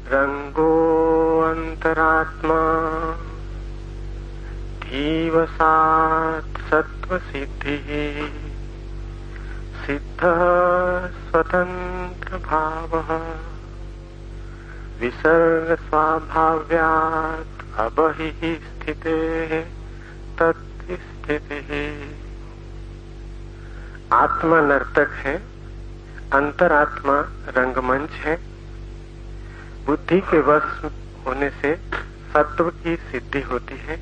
रंगो अंतरात्मा धीवसात् सत्त्वसिद्धिः सिद्धः स्वतंत्र भावः विसर्ग स्वाभाव्यात् अबहिः स्थितेः तत्स्थितिः। आत्मा नर्तक है, अंतरात्मा रंगमंच है। बुद्धि के वश होने से सत्व की सिद्धि होती है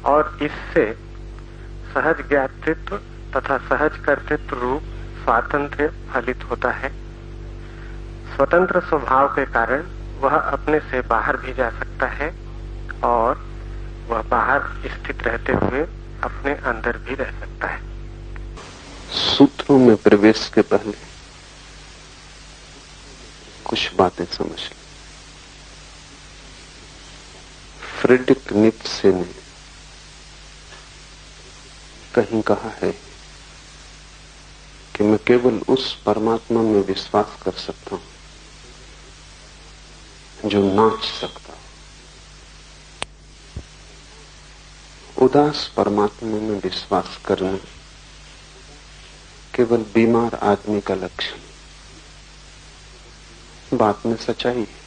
और इससे सहज ज्ञातृत्व तथा सहज कर्तृत्व रूप स्वातंत्र्य फलित होता है। स्वतंत्र स्वभाव के कारण वह अपने से बाहर भी जा सकता है और वह बाहर स्थित रहते हुए अपने अंदर भी रह सकता है। सूत्रों में प्रवेश के पहले कुछ बातें समझ लें। फ्रेडरिक नीत्शे ने कहीं कहा है कि मैं केवल उस परमात्मा में विश्वास कर सकता हूं जो नाच सकता हो। उदास परमात्मा में विश्वास करना केवल बीमार आदमी का लक्षण। बात में सच्चाई है।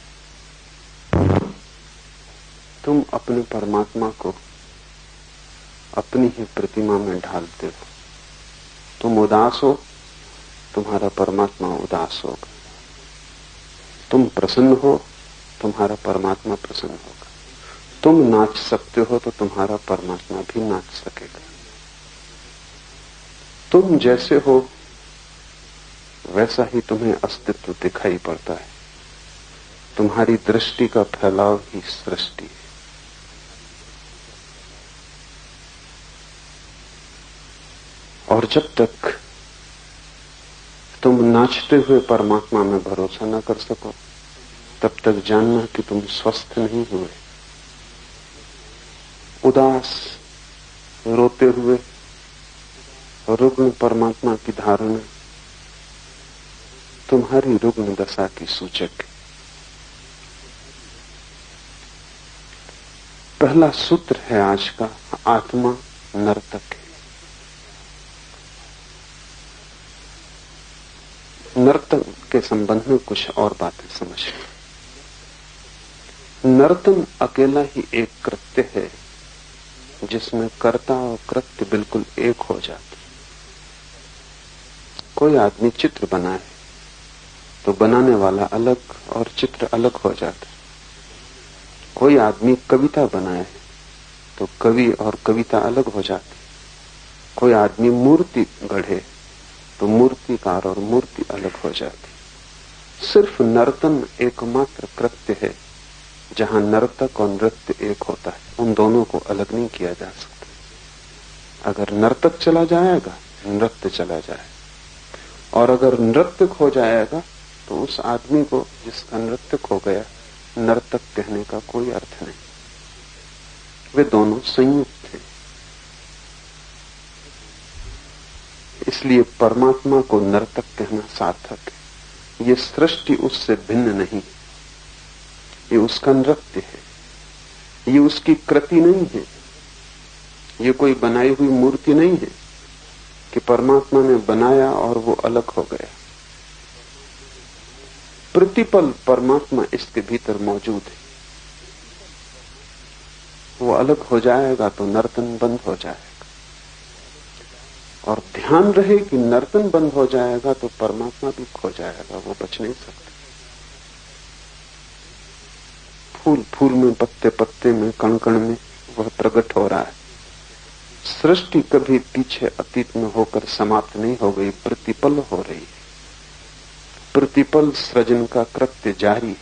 तुम अपने परमात्मा को अपनी ही प्रतिमा में ढालते हो। तुम उदास हो, तुम्हारा परमात्मा उदास होगा। तुम प्रसन्न हो, तुम्हारा परमात्मा प्रसन्न होगा। तुम नाच सकते हो तो तुम्हारा परमात्मा भी नाच सकेगा। तुम जैसे हो वैसा ही तुम्हें अस्तित्व दिखाई पड़ता है। तुम्हारी दृष्टि का फैलाव ही सृष्टि है। और जब तक तुम नाचते हुए परमात्मा में भरोसा न कर सको तब तक जानना कि तुम स्वस्थ नहीं हुए। उदास रोते हुए रुग्ण परमात्मा की धारणा तुम्हारी रुग्ण दशा की सूचक है। पहला सूत्र है आज का, आत्मा नर्तक है। नर्तन के संबंध में कुछ और बातें समझें। नर्तन अकेला ही एक कृत्य है जिसमें कर्ता और कृत्य बिल्कुल एक हो जाते। कोई आदमी चित्र बनाए तो बनाने वाला अलग और चित्र अलग हो जाता। कोई आदमी कविता बनाए तो कवि और कविता अलग हो जाती। कोई आदमी मूर्ति गढ़े तो मूर्तिकार और मूर्ति अलग हो जाती। सिर्फ नर्तन एकमात्र कृत्य है जहां नर्तक और नृत्य एक होता है। उन दोनों को अलग नहीं किया जा सकता। अगर नर्तक चला जाएगा नृत्य चला जाएगा, और अगर नृत्य खो जाएगा तो उस आदमी को जिसका नृत्य खो गया नर्तक कहने का कोई अर्थ नहीं। वे दोनों संयुक्त थे। इसलिए परमात्मा को नर्तक कहना सार्थक है। ये सृष्टि उससे भिन्न नहीं, ये उसका नृत्य है, ये उसकी कृति नहीं है। ये कोई बनाई हुई मूर्ति नहीं है कि परमात्मा ने बनाया और वो अलग हो गया। प्रतिपल परमात्मा इसके भीतर मौजूद है। वो अलग हो जाएगा तो नर्तन बंद हो जाएगा। और ध्यान रहे कि नर्तन बंद हो जाएगा तो परमात्मा भी खो जाएगा, वो बच नहीं सकता। फूल फूल में, पत्ते पत्ते में, कण कण में वह प्रकट हो रहा है। सृष्टि कभी पीछे अतीत में होकर समाप्त नहीं हो गई, प्रतिपल हो रही है। प्रतिपल सृजन का कृत्य जारी है।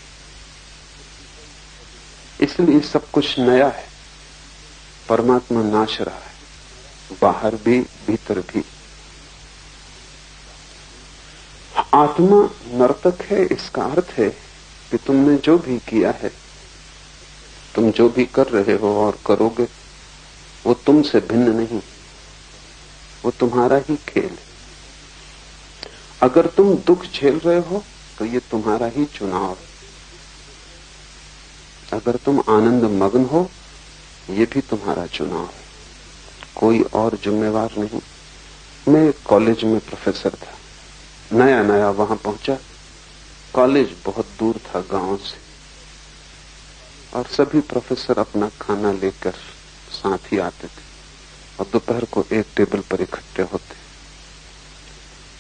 इसलिए सब कुछ नया है। परमात्मा नाच रहा है, बाहर भी भीतर भी। आत्मा नर्तक है। इसका अर्थ है कि तुमने जो भी किया है, तुम जो भी कर रहे हो और करोगे, वो तुमसे भिन्न नहीं, वो तुम्हारा ही खेल है। अगर तुम दुख झेल रहे हो तो ये तुम्हारा ही चुनाव है। अगर तुम आनंद मग्न हो, ये भी तुम्हारा चुनाव है, कोई और जिम्मेवार नहीं। मैं कॉलेज में प्रोफेसर था, नया नया वहां पहुंचा। कॉलेज बहुत दूर था गांव से, और सभी प्रोफेसर अपना खाना लेकर साथ ही आते थे और दोपहर को एक टेबल पर इकट्ठे होते।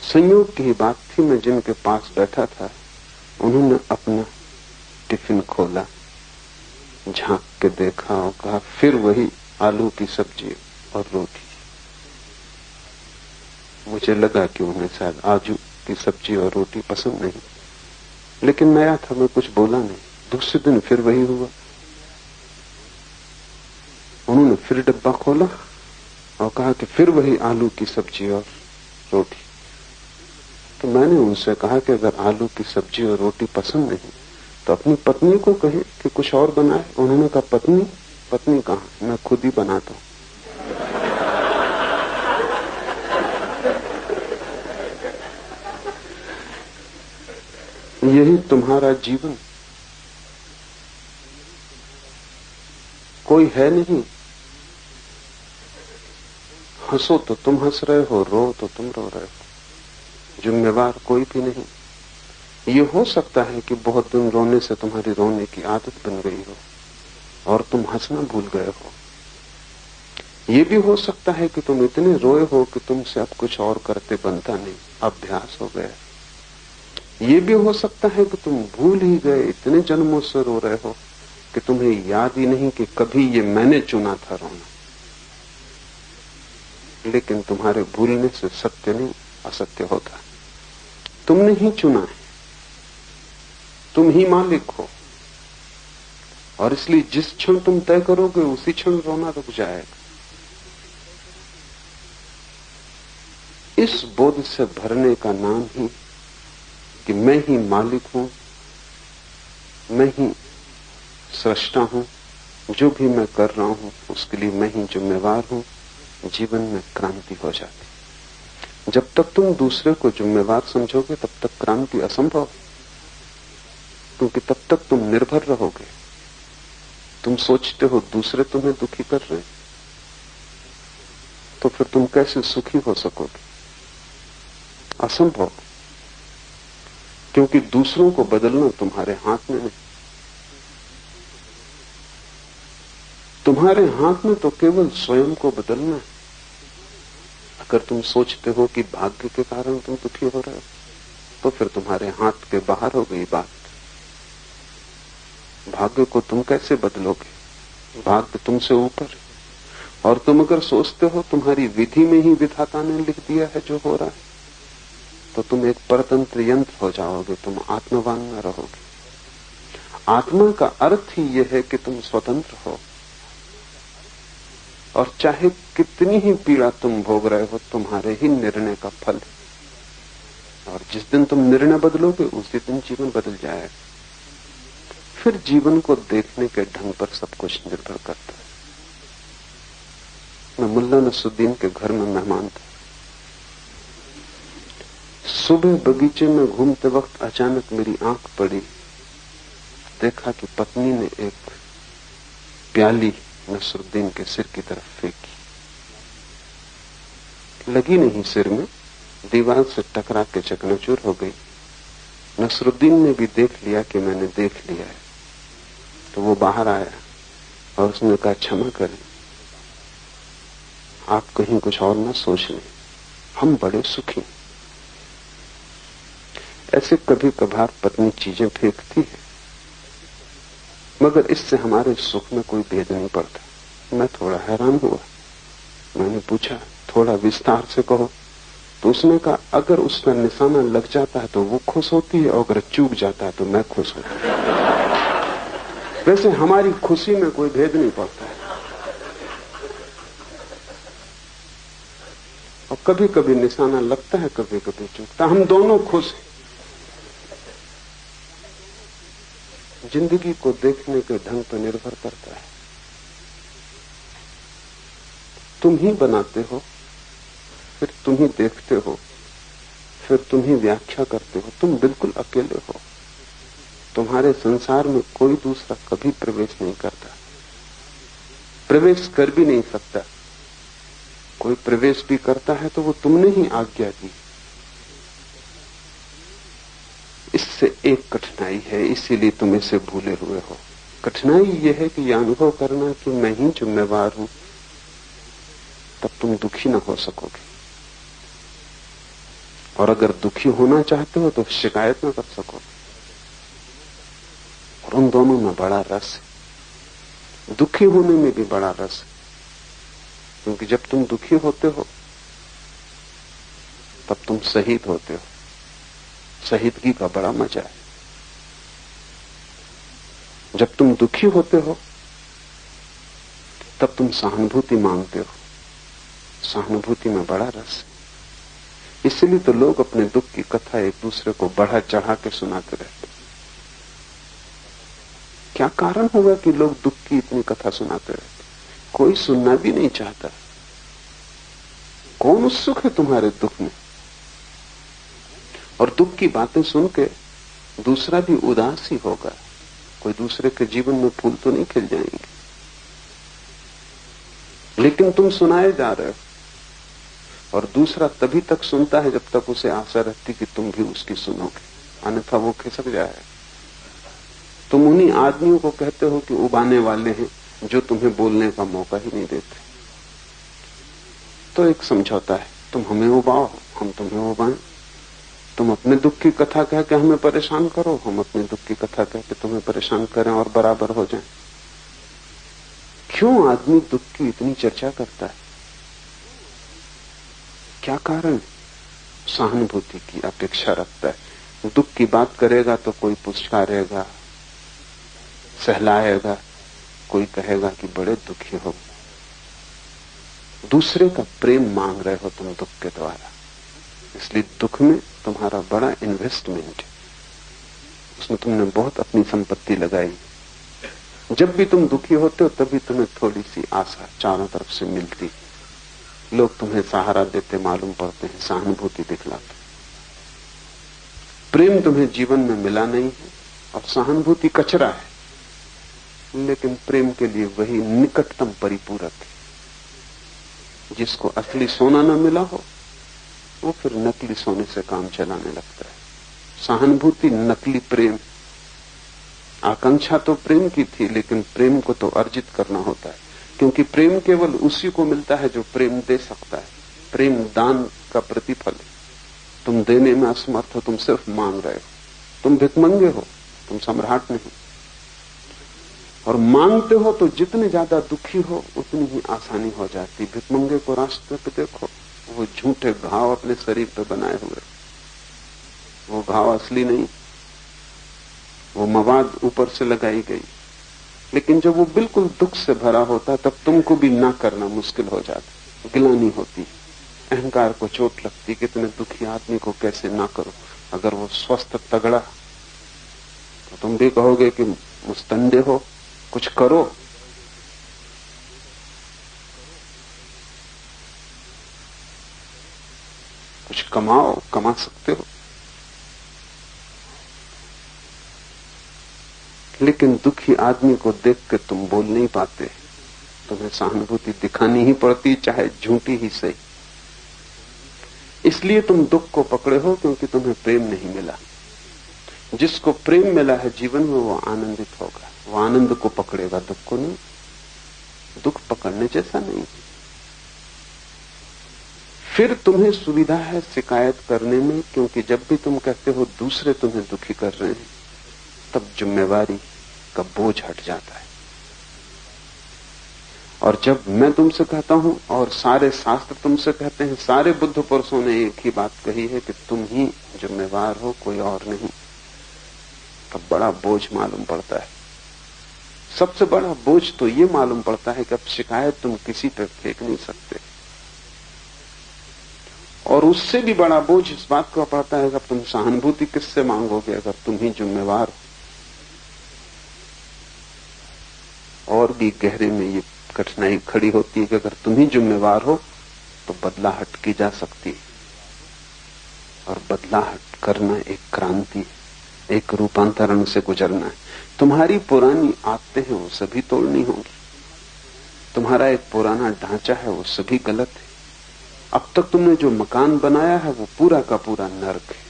संयोग की बात थी, मैं जिनके पास बैठा था उन्होंने अपना टिफिन खोला, झांक के देखा और कहा, फिर वही आलू की सब्जी और रोटी। मुझे लगा कि उन्हें शायद आलू की सब्जी और रोटी पसंद नहीं, लेकिन नया था, मैं कुछ बोला नहीं। दूसरे दिन फिर वही हुआ। उन्होंने फिर डब्बा खोला और कहा कि फिर वही आलू की सब्जी और रोटी। तो मैंने उनसे कहा कि अगर आलू की सब्जी और रोटी पसंद नहीं तो अपनी पत्नी को कहें कि कुछ और बनाए। उन्होंने कहा, पत्नी कहाँ, मैं खुद ही बनाता हूं। यही तुम्हारा जीवन। कोई है नहीं। हंसो तो तुम हंस रहे हो, रो तो तुम रो रहे हो, जिम्मेवार कोई भी नहीं। ये हो सकता है कि बहुत दिन रोने से तुम्हारी रोने की आदत बन गई हो और तुम हंसना भूल गए हो। ये भी हो सकता है कि तुम इतने रोए हो कि तुमसे अब कुछ और करते बनता नहीं, अभ्यास हो गया। ये भी हो सकता है कि तुम भूल ही गए, इतने जन्मों से रो रहे हो कि तुम्हें याद ही नहीं कि कभी ये मैंने चुना था रोना। लेकिन तुम्हारे भूलने से सत्य नहीं असत्य होता। तुमने ही चुना है, तुम ही मालिक हो, और इसलिए जिस क्षण तुम तय करोगे उसी क्षण रोना रुक जाएगा। इस बोध से भरने का नाम ही कि मैं ही मालिक हूं, मैं ही सृष्टा हूं, जो भी मैं कर रहा हूं उसके लिए मैं ही जिम्मेवार हूं, जीवन में क्रांति हो जाती। जब तक तुम दूसरे को जिम्मेवार समझोगे तब तक क्रांति असंभव, क्योंकि तब तक तुम निर्भर रहोगे। तुम सोचते हो दूसरे तुम्हें दुखी कर रहे हैं, तो फिर तुम कैसे सुखी हो सकोगे? असंभव, क्योंकि दूसरों को बदलना तुम्हारे हाथ में नहीं। तुम्हारे हाथ में तो केवल स्वयं को बदलना है। अगर तुम सोचते हो कि भाग्य के कारण तुम दुखी हो रहे हो, तो फिर तुम्हारे हाथ के बाहर हो गई बात। भाग्य को तुम कैसे बदलोगे? भाग्य तुमसे ऊपर है। और तुम अगर सोचते हो तुम्हारी विधि में ही विधाता ने लिख दिया है जो हो रहा है, तो तुम एक परतंत्र यंत्र हो जाओगे, तुम आत्मवान न रहोगे। आत्मा का अर्थ ही यह है कि तुम स्वतंत्र हो, और चाहे कितनी ही पीड़ा तुम भोग रहे हो, तुम्हारे ही निर्णय का फल है। और जिस दिन तुम निर्णय बदलोगे उसी दिन जीवन बदल जाएगा। फिर जीवन को देखने के ढंग पर सब कुछ निर्भर करता है। मैं मुल्ला नसरुद्दीन के घर में मेहमान था। सुबह बगीचे में घूमते वक्त अचानक मेरी आंख पड़ी, देखा कि पत्नी ने एक प्याली नसरुद्दीन के सिर की तरफ फेंकी। लगी नहीं सिर में, दीवार से टकरा के चकनाचूर हो गई। नसरुद्दीन ने भी देख लिया कि मैंने देख लिया है, तो वो बाहर आया और उसने कहा, क्षमा करें, आप कहीं कुछ और ना सोच लें, हम बड़े सुखी। ऐसे कभी कभार पत्नी चीजें फेंकती है, मगर इससे हमारे सुख में कोई भेद नहीं पड़ता। मैं थोड़ा हैरान हुआ। मैंने पूछा, थोड़ा विस्तार से कहो। तो उसने कहा, अगर उसका निशाना लग जाता है तो वो खुश होती है, और अगर चूक जाता है तो मैं खुश होता हूं। वैसे हमारी खुशी में कोई भेद नहीं पड़ता है। और कभी कभी निशाना लगता है, कभी कभी चूकता, हम दोनों खुश हैं। जिंदगी को देखने के ढंग पर निर्भर करता है। तुम ही बनाते हो, फिर तुम ही देखते हो, फिर तुम ही व्याख्या करते हो। तुम बिल्कुल अकेले हो। तुम्हारे संसार में कोई दूसरा कभी प्रवेश नहीं करता, प्रवेश कर भी नहीं सकता। कोई प्रवेश भी करता है तो वो तुमने ही आज्ञा दी। इससे एक कठिनाई है, इसीलिए तुम इसे भूले हुए हो। कठिनाई यह है कि यह अनुभव करना कि मैं ही जिम्मेवार हूं, तब तुम दुखी न हो सकोगे। और अगर दुखी होना चाहते हो तो शिकायत न कर सकोगे। और उन दोनों में बड़ा रस है, दुखी होने में भी बड़ा रस है। क्योंकि जब तुम दुखी होते हो तब तुम शहीद होते हो। शहीदगी का बड़ा मजा है। जब तुम दुखी होते हो तब तुम सहानुभूति मांगते हो। सहानुभूति में बड़ा रस है। इसलिए तो लोग अपने दुख की कथा एक दूसरे को बढ़ा चढ़ा के सुनाते रहते। क्या कारण होगा कि लोग दुख की इतनी कथा सुनाते रहते? कोई सुनना भी नहीं चाहता। कौन उत्सुक है तुम्हारे दुख में? और दुख की बातें सुन के दूसरा भी उदास ही होगा। कोई दूसरे के जीवन में फूल तो नहीं खिल जाएंगे। लेकिन तुम सुनाए जा रहे हो, और दूसरा तभी तक सुनता है जब तक उसे आशा रहती कि तुम भी उसकी सुनोगे, अन्यथा वो खिसक जाए। तुम उन्हीं आदमियों को कहते हो कि उबाने वाले हैं, जो तुम्हें बोलने का मौका ही नहीं देते। तो एक समझौता है, तुम हमें उबाओ, हम तुम्हें उबाएं। तुम अपने दुख की कथा कह के हमें परेशान करो, हम अपने दुख की कथा कह के तुम्हें परेशान करें और बराबर हो जाएं। क्यों आदमी दुख की इतनी चर्चा करता है? क्या कारण? सहानुभूति की अपेक्षा रखता है। दुख की बात करेगा तो कोई पुचकारेगा, सहलाएगा, कोई कहेगा कि बड़े दुखी हो। दूसरे का प्रेम मांग रहे हो तुम दुख के द्वारा। इसलिए दुख में तुम्हारा बड़ा इन्वेस्टमेंट है, उसमें तुमने बहुत अपनी संपत्ति लगाई। जब भी तुम दुखी होते हो तभी तुम्हें थोड़ी सी आशा चारों तरफ से मिलती। लोग तुम्हें सहारा देते मालूम पड़ते हैं, सहानुभूति दिखलाते। प्रेम तुम्हें जीवन में मिला नहीं है और सहानुभूति कचरा है। लेकिन प्रेम के लिए वही निकटतम परिपूरक है। जिसको असली सोना न मिला हो वो फिर नकली सोने से काम चलाने लगता है। सहानुभूति नकली प्रेम। आकांक्षा तो प्रेम की थी, लेकिन प्रेम को तो अर्जित करना होता है, क्योंकि प्रेम केवल उसी को मिलता है जो प्रेम दे सकता है। प्रेम दान का प्रतिफल है। तुम देने में असमर्थ हो, तुम सिर्फ मांग रहे हो। तुम भिखमंगे हो, तुम सम्राट नहीं। और मांगते हो तो जितने ज्यादा दुखी हो उतनी ही आसानी हो जाती। भिखमंगे को रास्ते पे देखो, वो झूठे घाव अपने शरीर पे बनाए हुए। वो घाव असली नहीं, वो मवाद ऊपर से लगाई गई। लेकिन जब वो बिल्कुल दुख से भरा होता तब तुमको भी ना करना मुश्किल हो जाता। गिलानी होती, अहंकार को चोट लगती कि इतने दुखी आदमी को कैसे ना करो। अगर वो स्वस्थ तगड़ा तो तुम भी कहोगे कि मुस्तंदे हो, कुछ करो। कुछ कमाओ, कमा सकते हो। लेकिन दुखी आदमी को देख के तुम बोल नहीं पाते। तुम्हें सहानुभूति दिखानी ही पड़ती, चाहे झूठी ही सही। इसलिए तुम दुख को पकड़े हो, क्योंकि तुम्हें प्रेम नहीं मिला। जिसको प्रेम मिला है जीवन में वो आनंदित होगा, वो आनंद को पकड़ेगा, दुख को नहीं। दुख पकड़ने जैसा नहीं। फिर तुम्हें सुविधा है शिकायत करने में, क्योंकि जब भी तुम कहते हो दूसरे तुम्हें दुखी कर रहे हैं, तब जिम्मेवारी का बोझ हट जाता है। और जब मैं तुमसे कहता हूं और सारे शास्त्र तुमसे कहते हैं, सारे बुद्ध पुरुषों ने एक ही बात कही है कि तुम ही जिम्मेवार हो, कोई और नहीं, तब बड़ा बोझ मालूम पड़ता है। सबसे बड़ा बोझ तो ये मालूम पड़ता है कि अब शिकायत तुम किसी पे फेंक नहीं सकते। और उससे भी बड़ा बोझ इस बात का पड़ता है कि अब तुम सहानुभूति किससे मांगोगे अगर तुम ही जिम्मेवार हो। और भी गहरे में ये कठिनाई खड़ी होती है कि अगर तुम ही जिम्मेवार हो तो बदलाहट की जा सकती है। और बदलाहट करना एक क्रांति, एक रूपांतरण से गुजरना है। तुम्हारी पुरानी आदतें हैं वो सभी तोड़नी होंगी। तुम्हारा एक पुराना ढांचा है वो सभी गलत है। अब तक तुमने जो मकान बनाया है वो पूरा का पूरा नर्क है,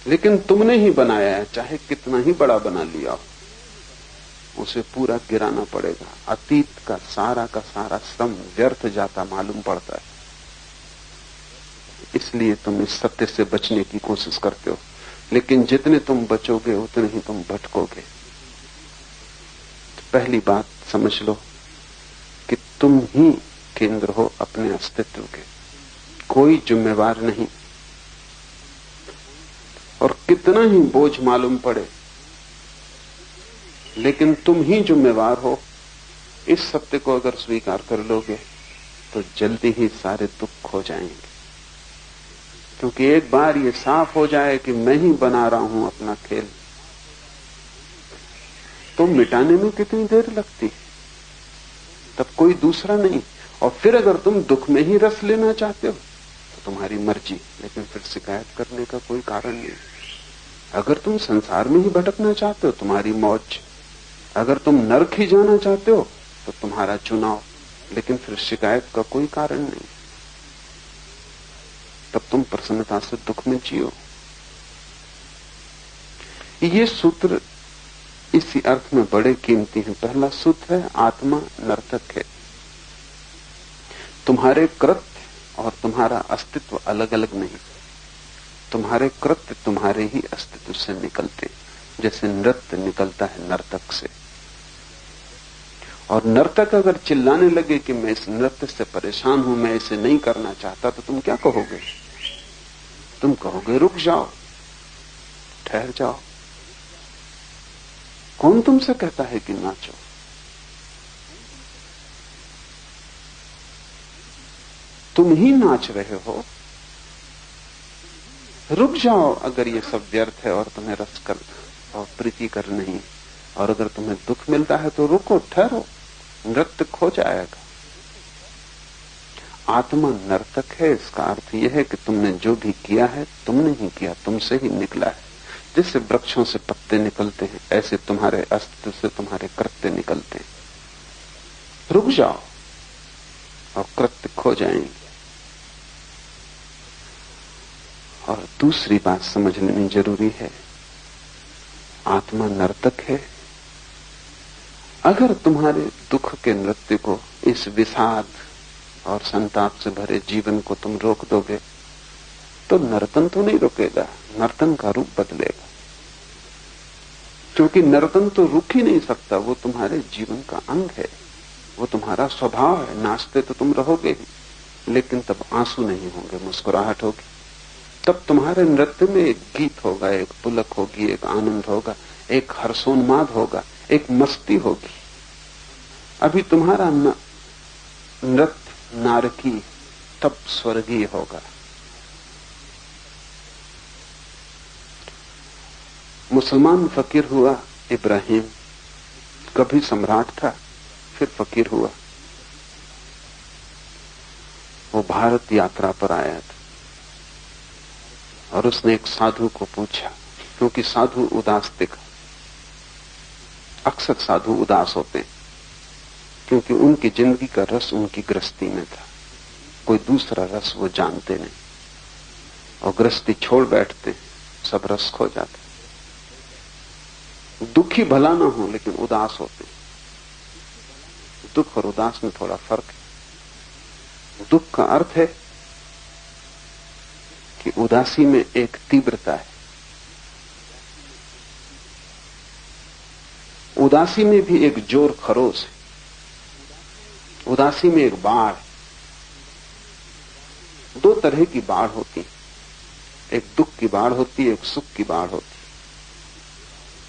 लेकिन तुमने ही बनाया है, चाहे कितना ही बड़ा बना लिया हो, उसे पूरा गिराना पड़ेगा। अतीत का सारा श्रम व्यर्थ जाता मालूम पड़ता है। इसलिए तुम इस सत्य से बचने की कोशिश करते हो, लेकिन जितने तुम बचोगे उतने ही तुम भटकोगे। तो पहली बात समझ लो कि तुम ही केंद्र हो अपने अस्तित्व के, कोई जिम्मेवार नहीं। और कितना ही बोझ मालूम पड़े, लेकिन तुम ही जिम्मेवार हो। इस सत्य को अगर स्वीकार कर लोगे तो जल्दी ही सारे दुख खो जाएंगे। क्योंकि एक बार ये साफ हो जाए कि मैं ही बना रहा हूं अपना खेल, तो मिटाने में कितनी देर लगती है, तब कोई दूसरा नहीं। और फिर अगर तुम दुख में ही रस लेना चाहते हो तो तुम्हारी मर्जी, लेकिन फिर शिकायत करने का कोई कारण नहीं। अगर तुम संसार में ही भटकना चाहते हो तुम्हारी मौज, अगर तुम नरक ही जाना चाहते हो तो तुम्हारा चुनाव, लेकिन फिर शिकायत का कोई कारण नहीं। तब तुम प्रसन्नता से दुख में जियो। ये सूत्र इसी अर्थ में बड़े कीमती हैं। पहला सूत्र है आत्मा नर्तक है। तुम्हारे कृत्य और तुम्हारा अस्तित्व अलग अलग नहीं। तुम्हारे कृत्य तुम्हारे ही अस्तित्व से निकलते, जैसे नृत्य निकलता है नर्तक से। और नर्तक अगर चिल्लाने लगे कि मैं इस नृत्य से परेशान हूं, मैं इसे नहीं करना चाहता, तो तुम क्या कहोगे? तुम कहोगे रुक जाओ, ठहर जाओ। कौन तुमसे कहता है कि नाचो? तुम ही नाच रहे हो। रुक जाओ अगर ये सब व्यर्थ है और तुम्हें रस कर और प्रीति कर नहीं, और अगर तुम्हें दुख मिलता है तो रुको, ठहरो, नृत्य खो जाएगा। आत्मा नर्तक है, इसका अर्थ यह है कि तुमने जो भी किया है तुमने ही किया, तुमसे ही निकला है। जैसे वृक्षों से पत्ते निकलते हैं, ऐसे तुम्हारे अस्तित्व से तुम्हारे कृत्य निकलते हैं। रुक जाओ और कृत्य खो जाएंगे। और दूसरी बात समझ लेनी जरूरी है, आत्मा नर्तक है। अगर तुम्हारे दुख के नृत्य को, इस विषाद और संताप से भरे जीवन को तुम रोक दोगे तो नर्तन तो नहीं रुकेगा, नर्तन का रूप बदलेगा। क्योंकि नर्तन तो रुक ही नहीं सकता, वो तुम्हारे जीवन का अंग है, वो तुम्हारा स्वभाव है। नाचते तो तुम रहोगे ही, लेकिन तब आंसू नहीं होंगे, मुस्कुराहट होगी। तब तुम्हारे नृत्य में एक गीत होगा, एक पुलक होगी, एक आनंद होगा, एक हर्षोन्माद होगा, एक मस्ती होगी। अभी तुम्हारा नृत्य नारकी, तब स्वर्गीय होगा। मुसलमान फकीर हुआ इब्राहिम, कभी सम्राट था, फिर फकीर हुआ। वो भारत यात्रा पर आया था और उसने एक साधु को पूछा, क्योंकि साधु उदास दिखा। अक्सर साधु उदास होते हैं क्योंकि उनकी जिंदगी का रस उनकी गृहस्थी में था, कोई दूसरा रस वो जानते नहीं, और गृहस्थी छोड़ बैठते, सब रस खो जाते। दुखी भला ना हो लेकिन उदास होते। दुख और उदास में थोड़ा फर्क है। दुख का अर्थ है कि उदासी में एक तीव्रता है, उदासी में भी एक जोर खरोश है, उदासी में एक बाढ़ है। दो तरह की बाढ़ होती है, एक दुख की बाढ़ होती है, एक सुख की बाढ़ होती है।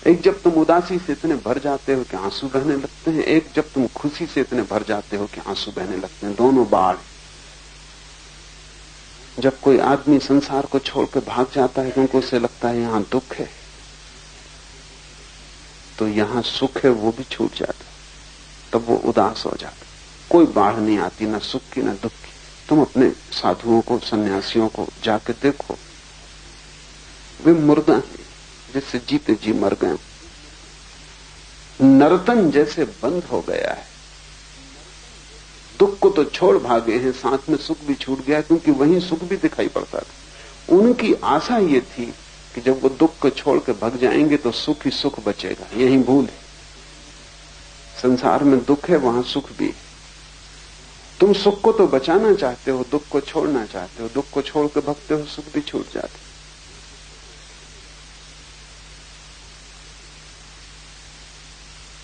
एक जब तुम उदासी से इतने भर जाते हो कि आंसू बहने लगते हैं, एक जब तुम खुशी से इतने भर जाते हो कि आंसू बहने लगते हैं। दोनों बाढ़। जब कोई आदमी संसार को छोड़ के भाग जाता है क्योंकि उसे लगता है यहां दुख है, तो यहां सुख है वो भी छूट जाता, तब वो उदास हो जाता। कोई बाढ़ नहीं आती, ना सुख की ना दुख की। तुम अपने साधुओं को, सन्यासियों को जाके देखो, वे मुर्दा हैं, जैसे जीते जी मर गए। नर्तन जैसे बंद हो गया है। दुख को तो छोड़ भागे हैं, साथ में सुख भी छूट गया, क्योंकि वहीं सुख भी दिखाई पड़ता था। उनकी आशा ये थी कि जब वो दुख को छोड़ के भाग जाएंगे तो सुख ही सुख बचेगा। यही भूल है। संसार में दुख है, वहां सुख भी है। तुम सुख को तो बचाना चाहते हो, दुख को छोड़ना चाहते हो। दुख को छोड़ के भगते हो, सुख भी छूट जाते।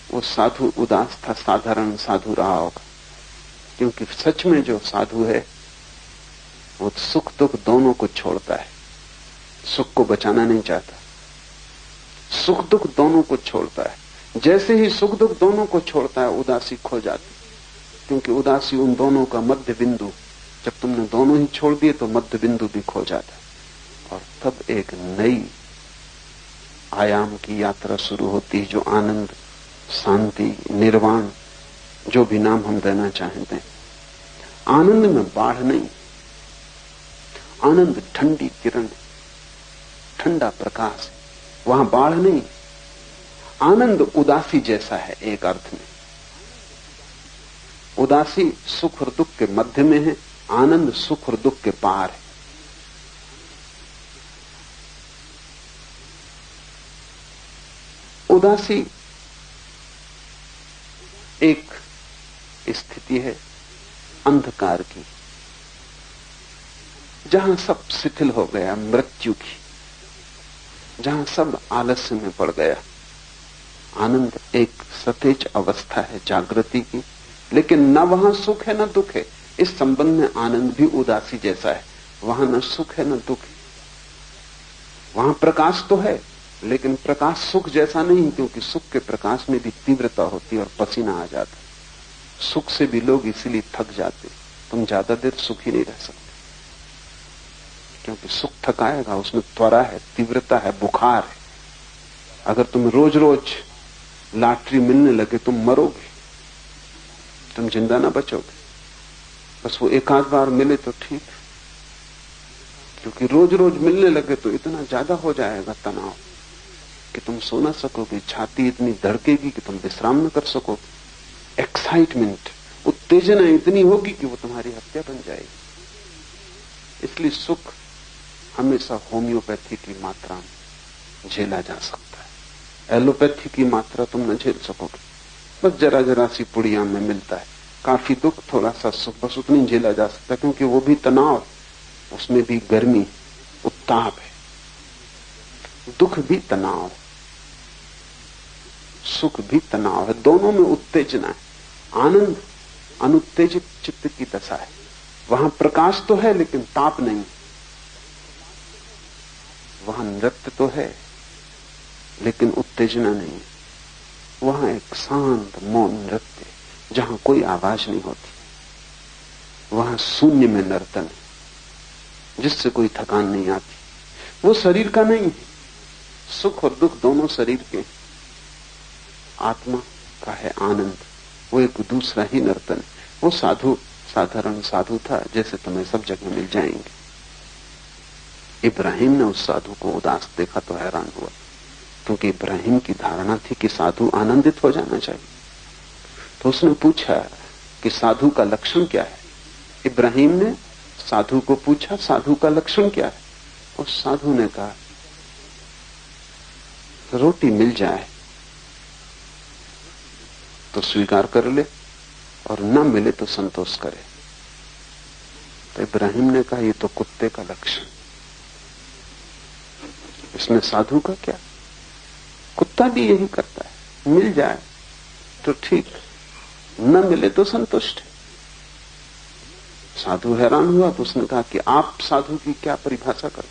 वो साधु उदास था, साधारण साधु रहा होगा, क्योंकि सच में जो साधु है वो सुख दुख दोनों को छोड़ता है। सुख को बचाना नहीं चाहता, सुख दुख दोनों को छोड़ता है। जैसे ही सुख दुख दोनों को छोड़ता है, उदासी खो जाती, क्योंकि उदासी उन दोनों का मध्य बिंदु। जब तुमने दोनों ही छोड़ दिए तो मध्य बिंदु भी खो जाता है, और तब एक नई आयाम की यात्रा शुरू होती है, जो आनंद, शांति, निर्वाण, जो भी नाम हम देना चाहते हैं। आनंद में बाढ़ नहीं, आनंद ठंडी किरण, ठंडा प्रकाश, वहां बाढ़ नहीं। आनंद उदासी जैसा है एक अर्थ में। उदासी सुख और दुख के मध्य में है, आनंद सुख और दुख के पार है। उदासी एक स्थिति है अंधकार की, जहां सब शिथिल हो गया, मृत्यु की, जहां सब आलस्य में पड़ गया। आनंद एक सतेज अवस्था है जागृति की, लेकिन न वहां सुख है न दुख है। इस संबंध में आनंद भी उदासी जैसा है। वहां न सुख है न दुख है। वहां प्रकाश तो है, लेकिन प्रकाश सुख जैसा नहीं, क्योंकि सुख के प्रकाश में भी तीव्रता होती है और पसीना आ जाता है। सुख से भी लोग इसीलिए थक जाते। तुम ज्यादा देर सुखी नहीं रह सकते, क्योंकि सुख थकाएगा, उसमें त्वरा है, तीव्रता है, बुखार है। अगर तुम रोज रोज लॉटरी मिलने लगे, तुम मरोगे, तुम जिंदा ना बचोगे। बस वो एक आध बार मिले तो ठीक, क्योंकि रोज रोज मिलने लगे तो इतना ज्यादा हो जाएगा तनाव कि तुम सो ना सकोगे, छाती इतनी धड़केगी कि तुम विश्राम न कर सकोगे। एक्साइटमेंट, उत्तेजना इतनी होगी कि वो तुम्हारी हत्या बन जाएगी। इसलिए सुख हमेशा होम्योपैथी की मात्रा में झेला जा सकता है। एलोपैथी की मात्रा तुम न झेल सकोगे। बस जरा जरा सी पुड़िया में मिलता है, काफी दुख, थोड़ा सा सुख, बस उतनी झेला जा सकता है, क्योंकि वो भी तनाव, उसमें भी गर्मी, उत्ताप है। दुख भी तनाव है, सुख भी तनाव है, दोनों में उत्तेजना है। आनंद अनुत्तेजित चित्त की दशा है। वहां प्रकाश तो है, लेकिन ताप नहीं। वहां नृत्य तो है, लेकिन उत्तेजना नहीं। वहां एक शांत मौन नृत्य, जहां कोई आवाज नहीं होती। वहां शून्य में नर्तन है, जिससे कोई थकान नहीं आती। वो शरीर का नहीं है। सुख और दुख दोनों शरीर के। आत्मा का है आनंद, वो एक दूसरा ही नर्तन है। वो साधु साधारण साधु था, जैसे तुम्हें सब जगह मिल जाएंगे। इब्राहिम ने उस साधु को उदास देखा तो हैरान हुआ, क्योंकि इब्राहिम की धारणा थी कि साधु आनंदित हो जाना चाहिए। तो उसने पूछा कि साधु का लक्षण क्या है। इब्राहिम ने साधु को पूछा, साधु का लक्षण क्या है। उस साधु ने कहा, रोटी मिल जाए तो स्वीकार कर ले, और न मिले तो संतोष करे। तो इब्राहिम ने कहा, ये तो कुत्ते का लक्षण, इसमें साधु का क्या। कुत्ता भी यही करता है, मिल जाए तो ठीक, न मिले तो संतुष्ट है। साधु हैरान हुआ, तो उसने कहा कि आप साधु की क्या परिभाषा करें।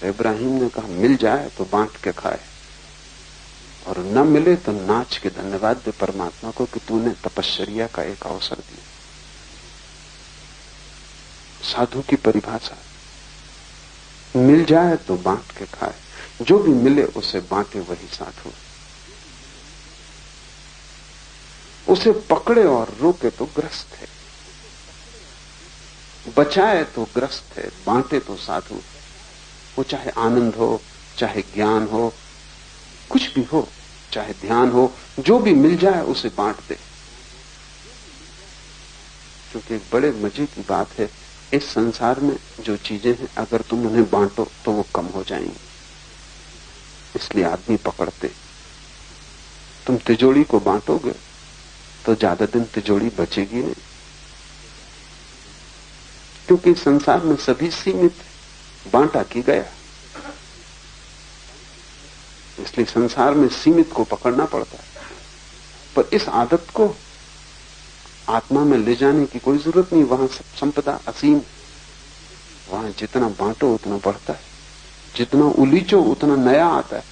तो इब्राहिम ने कहा, मिल जाए तो बांट के खाए, और न मिले तो नाच के धन्यवाद दे परमात्मा को कि तूने तपश्चर्या का एक अवसर दिया। साधु की परिभाषा, मिल जाए तो बांट के खाए, जो भी मिले उसे बांटे, वही साधु। उसे पकड़े और रोके तो ग्रस्त है, बचाए तो ग्रस्त है, बांटे तो साधु। वो चाहे आनंद हो, चाहे ज्ञान हो, कुछ भी हो, चाहे ध्यान हो, जो भी मिल जाए उसे बांट दे। क्योंकि एक बड़े मजे की बात है, इस संसार में जो चीजें हैं अगर तुम उन्हें बांटो तो वो कम हो जाएंगी, इसलिए आदमी पकड़ते। तुम तिजोरी को बांटोगे तो ज्यादा दिन तिजोरी बचेगी नहीं, क्योंकि संसार में सभी सीमित, बांटा की गया, इसलिए संसार में सीमित को पकड़ना पड़ता है। पर इस आदत को आत्मा में ले जाने की कोई जरूरत नहीं। वहां सब संपदा असीम, वहां जितना बांटो उतना बढ़ता है, जितना उलीचो उतना नया आता है।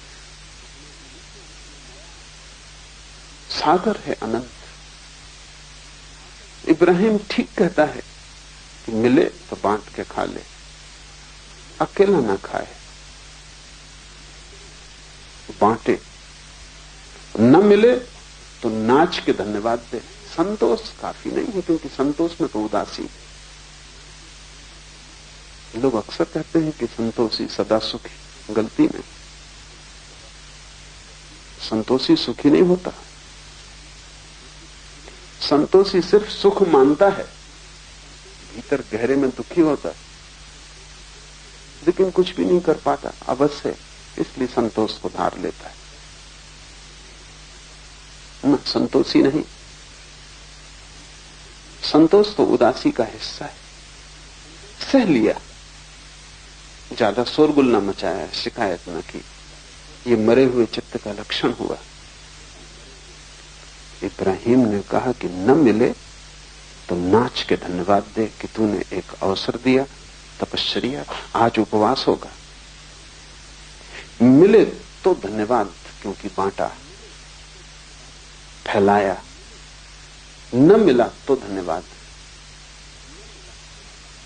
सागर है अनंत। इब्राहिम ठीक कहता है कि मिले तो बांट के खा ले, अकेला ना खाए, बांटे। न मिले तो नाच के धन्यवाद दे। संतोष काफी नहीं है, क्योंकि संतोष में तो उदासी। लोग अक्सर कहते हैं कि संतोषी सदा सुखी, गलती में। संतोषी सुखी नहीं होता। संतोषी सिर्फ सुख मानता है, भीतर गहरे में दुखी होता है, लेकिन कुछ भी नहीं कर पाता अवश्य, इसलिए संतोष को धार लेता है। न संतोषी नहीं। संतोष तो उदासी का हिस्सा है। सह लिया, ज्यादा शोरगुल न मचाया, शिकायत न की, ये मरे हुए चित्त का लक्षण हुआ। इब्राहिम ने कहा कि न मिले तो नाच के धन्यवाद दे कि तूने एक अवसर दिया, तपश्चर्या, आज उपवास होगा। मिले तो धन्यवाद, क्योंकि बांटा, फैलाया। न मिला तो धन्यवाद।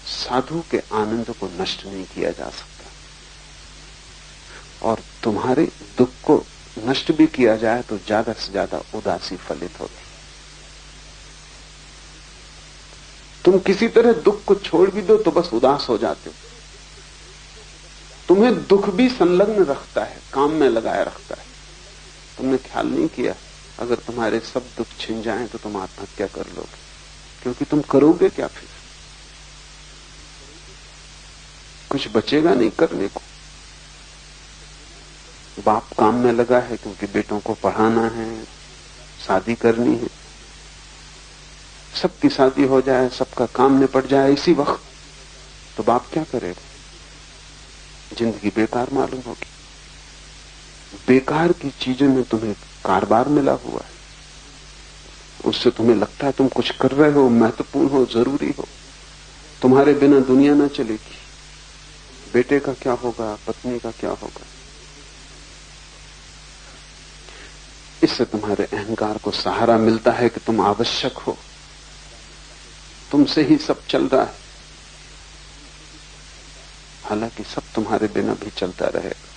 साधु के आनंद को नष्ट नहीं किया जा सकता, और तुम्हारे दुख को नष्ट भी किया जाए तो ज्यादा से ज्यादा उदासी फलित होती। तुम किसी तरह दुख को छोड़ भी दो तो बस उदास हो जाते हो। तुम्हें दुख भी संलग्न रखता है, काम में लगाए रखता है। तुमने ख्याल नहीं किया, अगर तुम्हारे सब दुख छिन जाएं तो तुम आत्महत्या कर लोगे, क्योंकि तुम करोगे क्या फिर? कुछ बचेगा नहीं करने को। बाप काम में लगा है क्योंकि बेटों को पढ़ाना है, शादी करनी है। सबकी शादी हो जाए, सबका काम निपट जाए इसी वक्त, तो बाप क्या करेगा? जिंदगी बेकार मालूम होगी। बेकार की चीजों में तुम्हें कारोबार मिला हुआ है, उससे तुम्हें लगता है तुम कुछ कर रहे हो, महत्वपूर्ण हो, जरूरी हो। तुम्हारे बिना दुनिया ना चलेगी। बेटे का क्या होगा, पत्नी का क्या होगा? इससे तुम्हारे अहंकार को सहारा मिलता है कि तुम आवश्यक हो, तुमसे ही सब चल रहा है। हालांकि सब तुम्हारे बिना भी चलता रहेगा।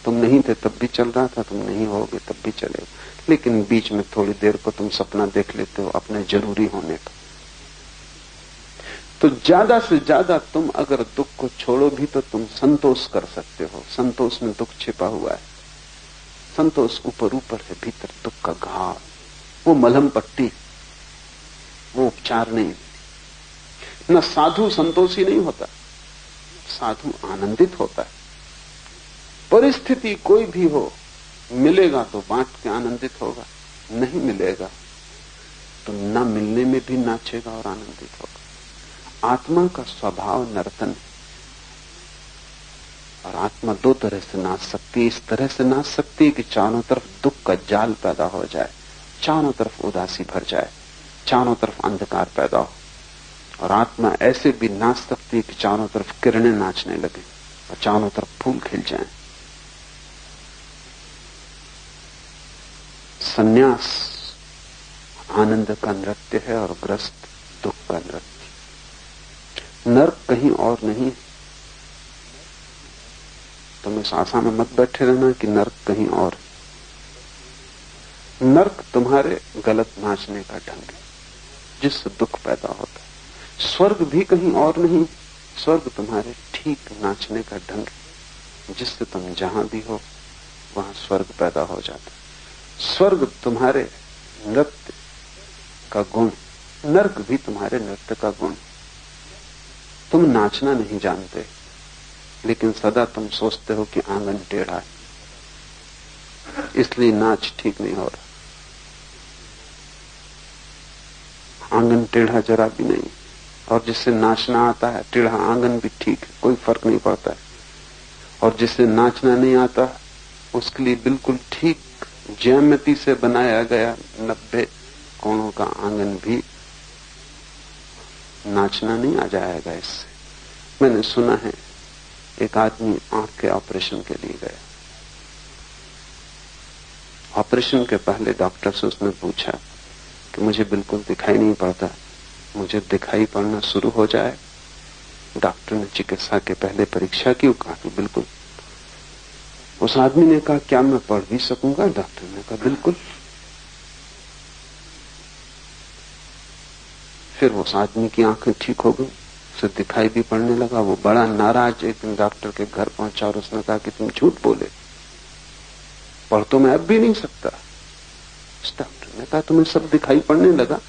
तुम नहीं थे तब भी चल रहा था, तुम नहीं होगे तब भी चलेगा, लेकिन बीच में थोड़ी देर को तुम सपना देख लेते हो अपने जरूरी होने का। तो ज्यादा से ज्यादा तुम अगर दुख को छोड़ो भी तो तुम संतोष कर सकते हो। संतोष में दुख छिपा हुआ है। संतोष ऊपर ऊपर है, भीतर दुख का घाव, वो मलहम पट्टी, वो उपचार नहीं। न साधु संतोषी नहीं होता, साधु आनंदित होता है। परिस्थिति कोई भी हो, मिलेगा तो बांट के आनंदित होगा, नहीं मिलेगा तो न मिलने में भी नाचेगा और आनंदित होगा। आत्मा का स्वभाव नर्तन है, और आत्मा दो तरह से नाच सकती है। इस तरह से नाच सकती है कि चारों तरफ दुख का जाल पैदा हो जाए, चारों तरफ उदासी भर जाए, चारों तरफ अंधकार पैदा हो। और आत्मा ऐसे भी नाच सकती है कि चारों तरफ किरणें नाचने लगे और चारों तरफ फूल खिल जाएं। सन्यास आनंद का नृत्य है और ग्रस्त दुख का नृत्य। नर्क कहीं और नहीं। तुम इस आशा में मत बैठे रहना कि नर्क कहीं और। नर्क तुम्हारे गलत नाचने का ढंग है, जिससे दुख पैदा होता है। स्वर्ग भी कहीं और नहीं, स्वर्ग तुम्हारे ठीक ठीक नाचने का ढंग है जिससे तुम जहां भी हो वहां स्वर्ग पैदा हो जाता। स्वर्ग तुम्हारे नृत्य का गुण, नर्क भी तुम्हारे नृत्य का गुण। तुम नाचना नहीं जानते, लेकिन सदा तुम सोचते हो कि आंगन टेढ़ा है, इसलिए नाच ठीक नहीं हो रहा। आंगन टेढ़ा जरा भी नहीं, और जिससे नाचना आता है टेढ़ा आंगन भी ठीक है, कोई फर्क नहीं पड़ता है। और जिससे नाचना नहीं आता उसके लिए बिल्कुल ठीक ज्यामिति से बनाया गया 90 कोणों का आंगन भी नाचना नहीं आ जाएगा इससे। मैंने सुना है एक आदमी आंख के ऑपरेशन के लिए गया। ऑपरेशन के पहले डॉक्टर से उसने पूछा कि मुझे बिल्कुल दिखाई नहीं पड़ता, मुझे दिखाई पड़ना शुरू हो जाए। डॉक्टर ने चिकित्सा के पहले परीक्षा की, कहा कि बिल्कुल। उस आदमी ने कहा क्या मैं पढ़ भी सकूंगा? डॉक्टर ने कहा बिल्कुल। फिर उस आदमी की आंखें ठीक हो गई, उसे दिखाई भी पड़ने लगा। वो बड़ा नाराज एक दिन डॉक्टर के घर पहुंचा और उसने कहा कि तुम झूठ बोले, पढ़ तो मैं अब भी नहीं सकता। उस डॉक्टर ने कहा तुम्हें सब दिखाई पड़ने लगा,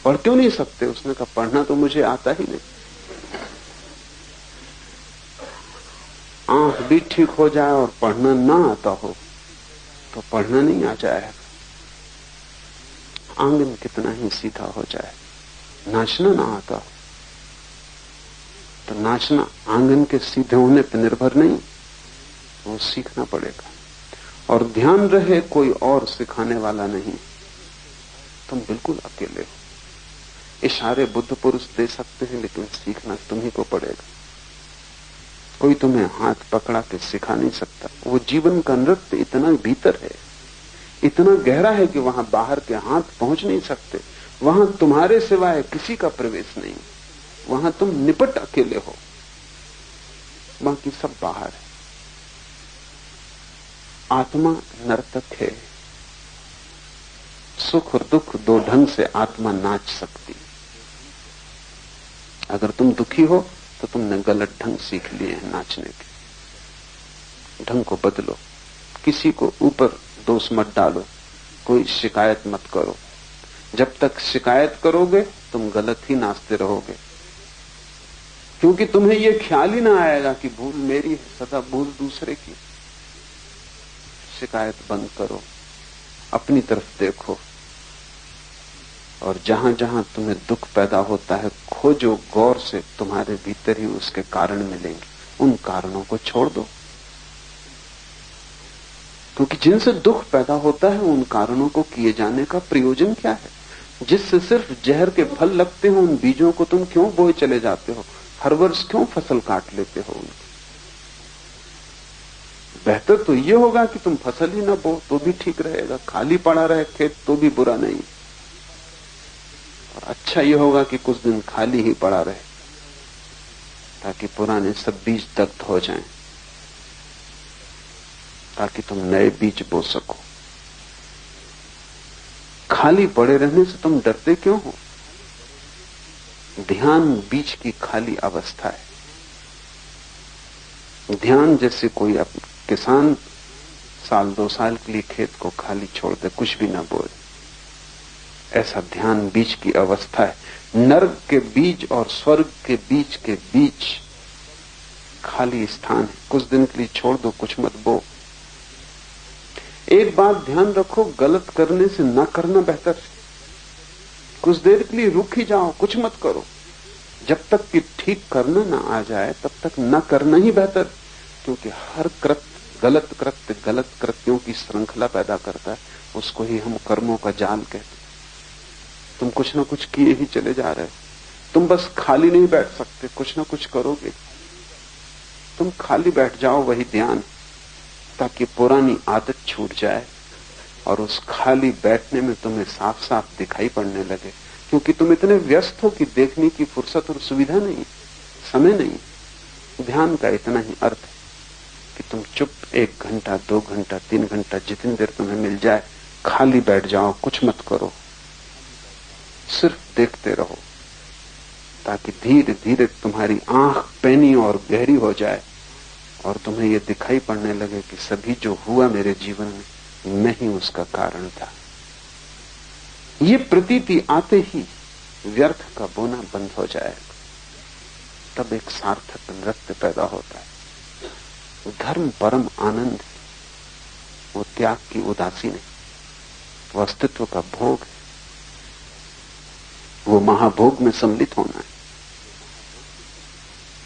पढ़ क्यों नहीं सकते? उसने कहा पढ़ना तो मुझे आता ही नहीं। आंख भी ठीक हो जाए और पढ़ना ना आता हो तो पढ़ना नहीं आ जाएगा। आंगन कितना ही सीधा हो जाए, नाचना ना आता हो तो नाचना आंगन के सीधे होने पर निर्भर नहीं, वो सीखना पड़ेगा। और ध्यान रहे कोई और सिखाने वाला नहीं, तुम बिल्कुल अकेले हो। इशारे बुद्ध पुरुष दे सकते हैं, लेकिन सीखना तुम्ही को पड़ेगा। कोई तुम्हें हाथ पकड़ा के सिखा नहीं सकता। वो जीवन का नृत्य इतना भीतर है, इतना गहरा है कि वहां बाहर के हाथ पहुंच नहीं सकते। वहां तुम्हारे सिवाय किसी का प्रवेश नहीं, वहां तुम निपट अकेले हो, बाकी सब बाहर है। आत्मा नर्तक है। सुख और दुख दो ढंग से आत्मा नाच सकती। अगर तुम दुखी हो तो तुमने गलत ढंग सीख लिए हैं नाचने के। ढंग को बदलो, किसी को ऊपर दोष मत डालो, कोई शिकायत मत करो। जब तक शिकायत करोगे तुम गलत ही नाचते रहोगे, क्योंकि तुम्हें यह ख्याल ही ना आएगा कि भूल मेरी है, सदा भूल दूसरे की। शिकायत बंद करो, अपनी तरफ देखो, और जहां जहां तुम्हें दुख पैदा होता है खोजो गौर से, तुम्हारे भीतर ही उसके कारण मिलेंगे। उन कारणों को छोड़ दो, क्योंकि जिनसे दुख पैदा होता है उन कारणों को किए जाने का प्रयोजन क्या है? जिससे सिर्फ जहर के फल लगते हो उन बीजों को तुम क्यों बोए चले जाते हो? हर वर्ष क्यों फसल काट लेते हो उनकी? बेहतर तो यह होगा कि तुम फसल ही ना बो तो भी ठीक रहेगा, खाली पड़ा रहे खेत तो भी बुरा नहीं। और अच्छा यह होगा कि कुछ दिन खाली ही पड़ा रहे, ताकि पुराने सब बीज दग्ध हो जाएं, ताकि तुम नए बीज बो सको। खाली पड़े रहने से तुम डरते क्यों हो? ध्यान बीज की खाली अवस्था है। ध्यान जैसे कोई किसान साल 2 साल के लिए खेत को खाली छोड़ दे, कुछ भी ना बोए, ऐसा ध्यान बीज की अवस्था है। नर्क के बीज और स्वर्ग के बीज के बीच खाली स्थान है, कुछ दिन के लिए छोड़ दो, कुछ मत बो। एक बात ध्यान रखो, गलत करने से न करना बेहतर है। कुछ देर के लिए रुक ही जाओ, कुछ मत करो। जब तक कि ठीक करना ना आ जाए तब तक न करना ही बेहतर, क्योंकि हर कृत्य गलत कृत्यों की श्रृंखला पैदा करता है। उसको ही हम कर्मों का जाल कहते हैं। तुम कुछ ना कुछ किए ही चले जा रहे हो। तुम बस खाली नहीं बैठ सकते, कुछ ना कुछ करोगे। तुम खाली बैठ जाओ, वही ध्यान, ताकि पुरानी आदत छूट जाए और उस खाली बैठने में तुम्हें साफ साफ दिखाई पड़ने लगे, क्योंकि तुम इतने व्यस्त हो कि देखने की फुर्सत और सुविधा नहीं, समय नहीं। ध्यान का इतना ही अर्थ है कि तुम चुप 1 घंटा 2 घंटा 3 घंटा जितनी देर तुम्हें मिल जाए खाली बैठ जाओ, कुछ मत करो, सिर्फ देखते रहो। ताकि धीरे धीरे तुम्हारी आंख पैनी और गहरी हो जाए और तुम्हें यह दिखाई पड़ने लगे कि सभी जो हुआ मेरे जीवन में मैं ही उसका कारण था। ये प्रतीति आते ही व्यर्थ का बोना बंद हो जाएगा, तब एक सार्थक नृत्य पैदा होता है। धर्म परम आनंद है, वो त्याग की उदासी नहीं, वो अस्तित्व का भोग है, वो महाभोग में सम्मिलित होना है,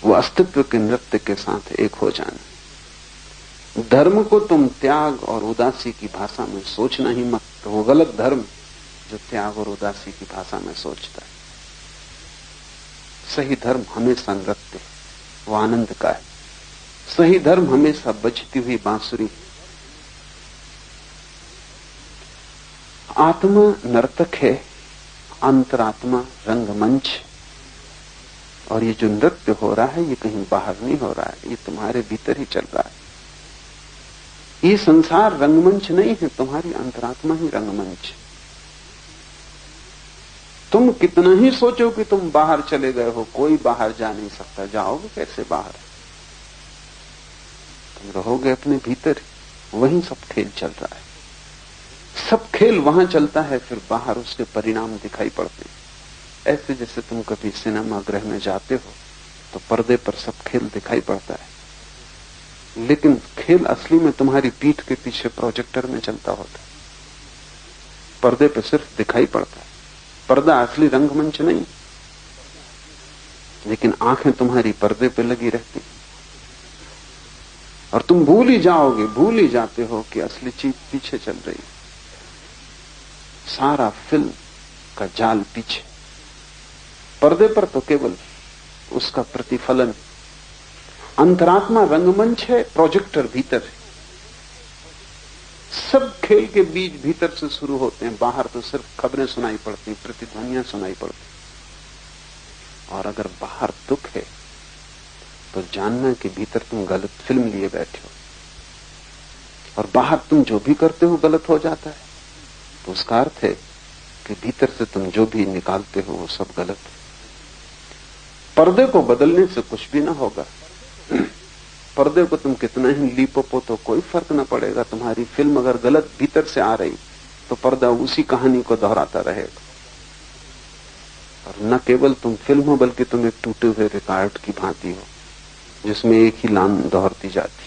वो अस्तित्व के नृत्य के साथ एक हो जाना। धर्म को तुम त्याग और उदासी की भाषा में सोचना ही मत, तो वो गलत धर्म जो त्याग और उदासी की भाषा में सोचता है। सही धर्म हमेशा नृत्य है, वो आनंद का है। सही धर्म हमेशा बजती हुई बांसुरी। आत्मा नर्तक है, अंतरात्मा रंगमंच। और ये जो नृत्य हो रहा है ये कहीं बाहर नहीं हो रहा है, ये तुम्हारे भीतर ही चल रहा है। ये संसार रंगमंच नहीं है, तुम्हारी अंतरात्मा ही रंगमंच। तुम कितना ही सोचो कि तुम बाहर चले गए हो, कोई बाहर जा नहीं सकता। जाओगे कैसे बाहर? तुम रहोगे अपने भीतर, वहीं सब खेल चल रहा है। सब खेल वहां चलता है, फिर बाहर उसके परिणाम दिखाई पड़ते हैं। ऐसे जैसे तुम कभी सिनेमा गृह में जाते हो तो पर्दे पर सब खेल दिखाई पड़ता है, लेकिन खेल असली में तुम्हारी पीठ के पीछे प्रोजेक्टर में चलता होता है। पर्दे पर सिर्फ दिखाई पड़ता है, पर्दा असली रंगमंच नहीं, लेकिन आंखें तुम्हारी पर्दे पे लगी रहती और तुम भूल ही जाओगे, भूल ही जाते हो कि असली चीज पीछे चल रही। सारा फिल्म का जाल पीछे, पर्दे पर तो केवल उसका प्रतिफलन। अंतरात्मा रंगमंच है, प्रोजेक्टर भीतर है। सब खेल के बीज भीतर से शुरू होते हैं, बाहर तो सिर्फ खबरें सुनाई पड़ती, प्रतिध्वनियां सुनाई पड़ती। और अगर बाहर दुख है तो जानना कि भीतर तुम गलत फिल्म लिए बैठे हो, और बाहर तुम जो भी करते हो गलत हो जाता है, तो उसका अर्थ है कि भीतर से तुम जो भी निकालते हो वो सब गलत है। पर्दे को बदलने से कुछ भी ना होगा। पर्दे को तुम कितना ही लीपो तो कोई फर्क ना पड़ेगा। तुम्हारी फिल्म अगर गलत भीतर से आ रही तो पर्दा उसी कहानी को दोहराता रहेगा। और न केवल तुम फिल्म हो, बल्कि तुम एक टूटे हुए रिकॉर्ड की भांति हो, जिसमें एक ही लाइन दोहरती जाती,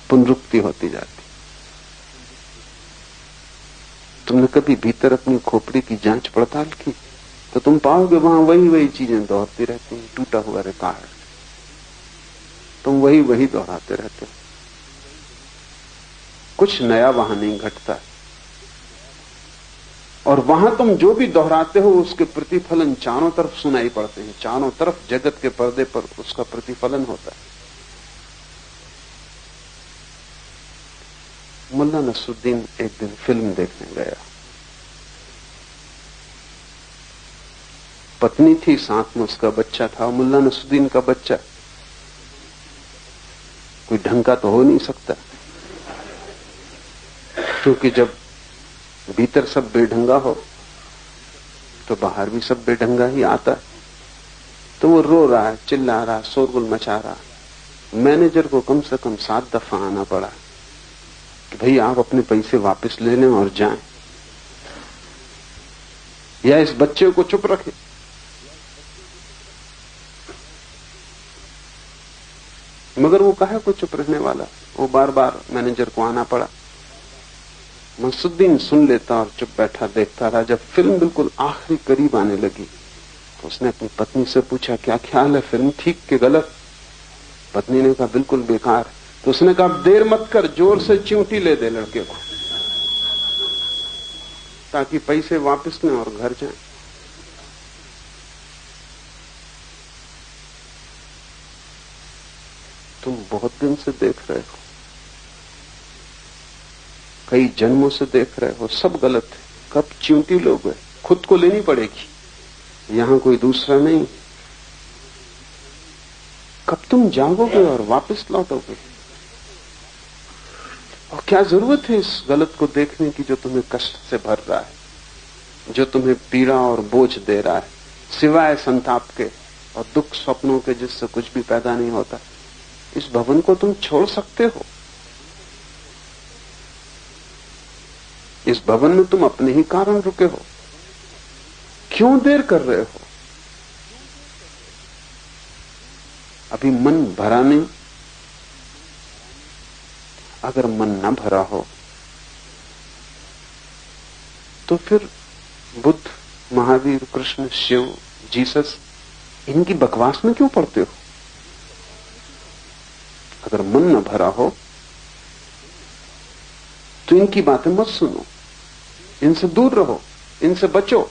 पुनरुक्ति होती जाती। तुमने कभी भीतर अपनी खोपड़ी की जांच पड़ताल की तो तुम पाओगे वहां वही वही चीजें दोहरती रहती हैं। टूटा हुआ रिकॉर्ड, तुम वही वही दोहराते रहते हो, कुछ नया वहां नहीं घटता। और वहां तुम जो भी दोहराते हो उसके प्रतिफलन चारों तरफ सुनाई पड़ते हैं, चारों तरफ जगत के पर्दे पर उसका प्रतिफलन होता है। मुल्ला नसरुद्दीन एक दिन फिल्म देखने गया, पत्नी थी, साथ में उसका बच्चा था। मुल्ला नसरुद्दीन का बच्चा कोई ढंग का तो हो नहीं सकता, क्योंकि जब भीतर सब बेढंगा हो तो बाहर भी सब बेढंगा ही आता है। तो वो रो रहा है, चिल्ला रहा, शोरगुल मचा रहा। मैनेजर को कम से कम 7 दफा आना पड़ा कि भाई आप अपने पैसे वापस ले लें और जाएं, या इस बच्चे को चुप रखें। मगर वो काहे को चुप रहने वाला, वो बार बार मैनेजर को आना पड़ा। नसरुद्दीन सुन लेता और चुप बैठा देखता रहा। जब फिल्म बिल्कुल आखिरी करीब आने लगी तो उसने अपनी पत्नी से पूछा, क्या ख्याल है, फिल्म ठीक कि गलत? पत्नी ने कहा बिल्कुल बेकार। तो उसने कहा देर मत कर, जोर से चिमटी ले दे लड़के को, ताकि पैसे वापस लें और घर जाएं। तुम बहुत दिन से देख रहे हो, कई जन्मों से देख रहे हो, सब गलत है। कब चिमटी लोगे? खुद को लेनी पड़ेगी, यहां कोई दूसरा नहीं। कब तुम जागोगे और वापस लौटोगे? और क्या जरूरत है इस गलत को देखने की जो तुम्हें कष्ट से भर रहा है, जो तुम्हें पीड़ा और बोझ दे रहा है, सिवाय संताप के और दुख स्वप्नों के जिससे कुछ भी पैदा नहीं होता। इस भवन को तुम छोड़ सकते हो। इस भवन में तुम अपने ही कारण रुके हो, क्यों देर कर रहे हो? अभी मन भरा नहीं। अगर मन न भरा हो तो फिर बुद्ध, महावीर, कृष्ण, शिव, जीसस, इनकी बकवास में क्यों पड़ते हो? अगर मन न भरा हो तो इनकी बातें मत सुनो, इनसे दूर रहो, इनसे बचो,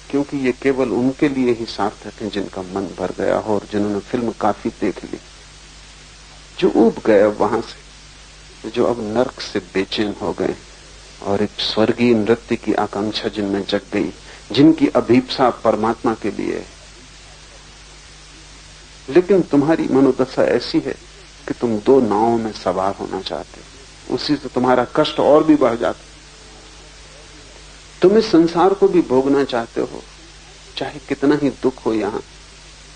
क्योंकि ये केवल उनके लिए ही सार्थक है जिनका मन भर गया हो और जिन्होंने फिल्म काफी देख ली, जो ऊब गए वहां से, जो अब नर्क से बेचैन हो गए और एक स्वर्गीय नृत्य की आकांक्षा जिनमें जग गई, जिनकी अभीप्सा परमात्मा के लिए है। लेकिन तुम्हारी मनोदशा ऐसी है कि तुम दो नावों में सवार होना चाहते हो, उसी से तुम्हारा कष्ट और भी बढ़ जाता। तुम इस संसार को भी भोगना चाहते हो, चाहे कितना ही दुख हो यहां,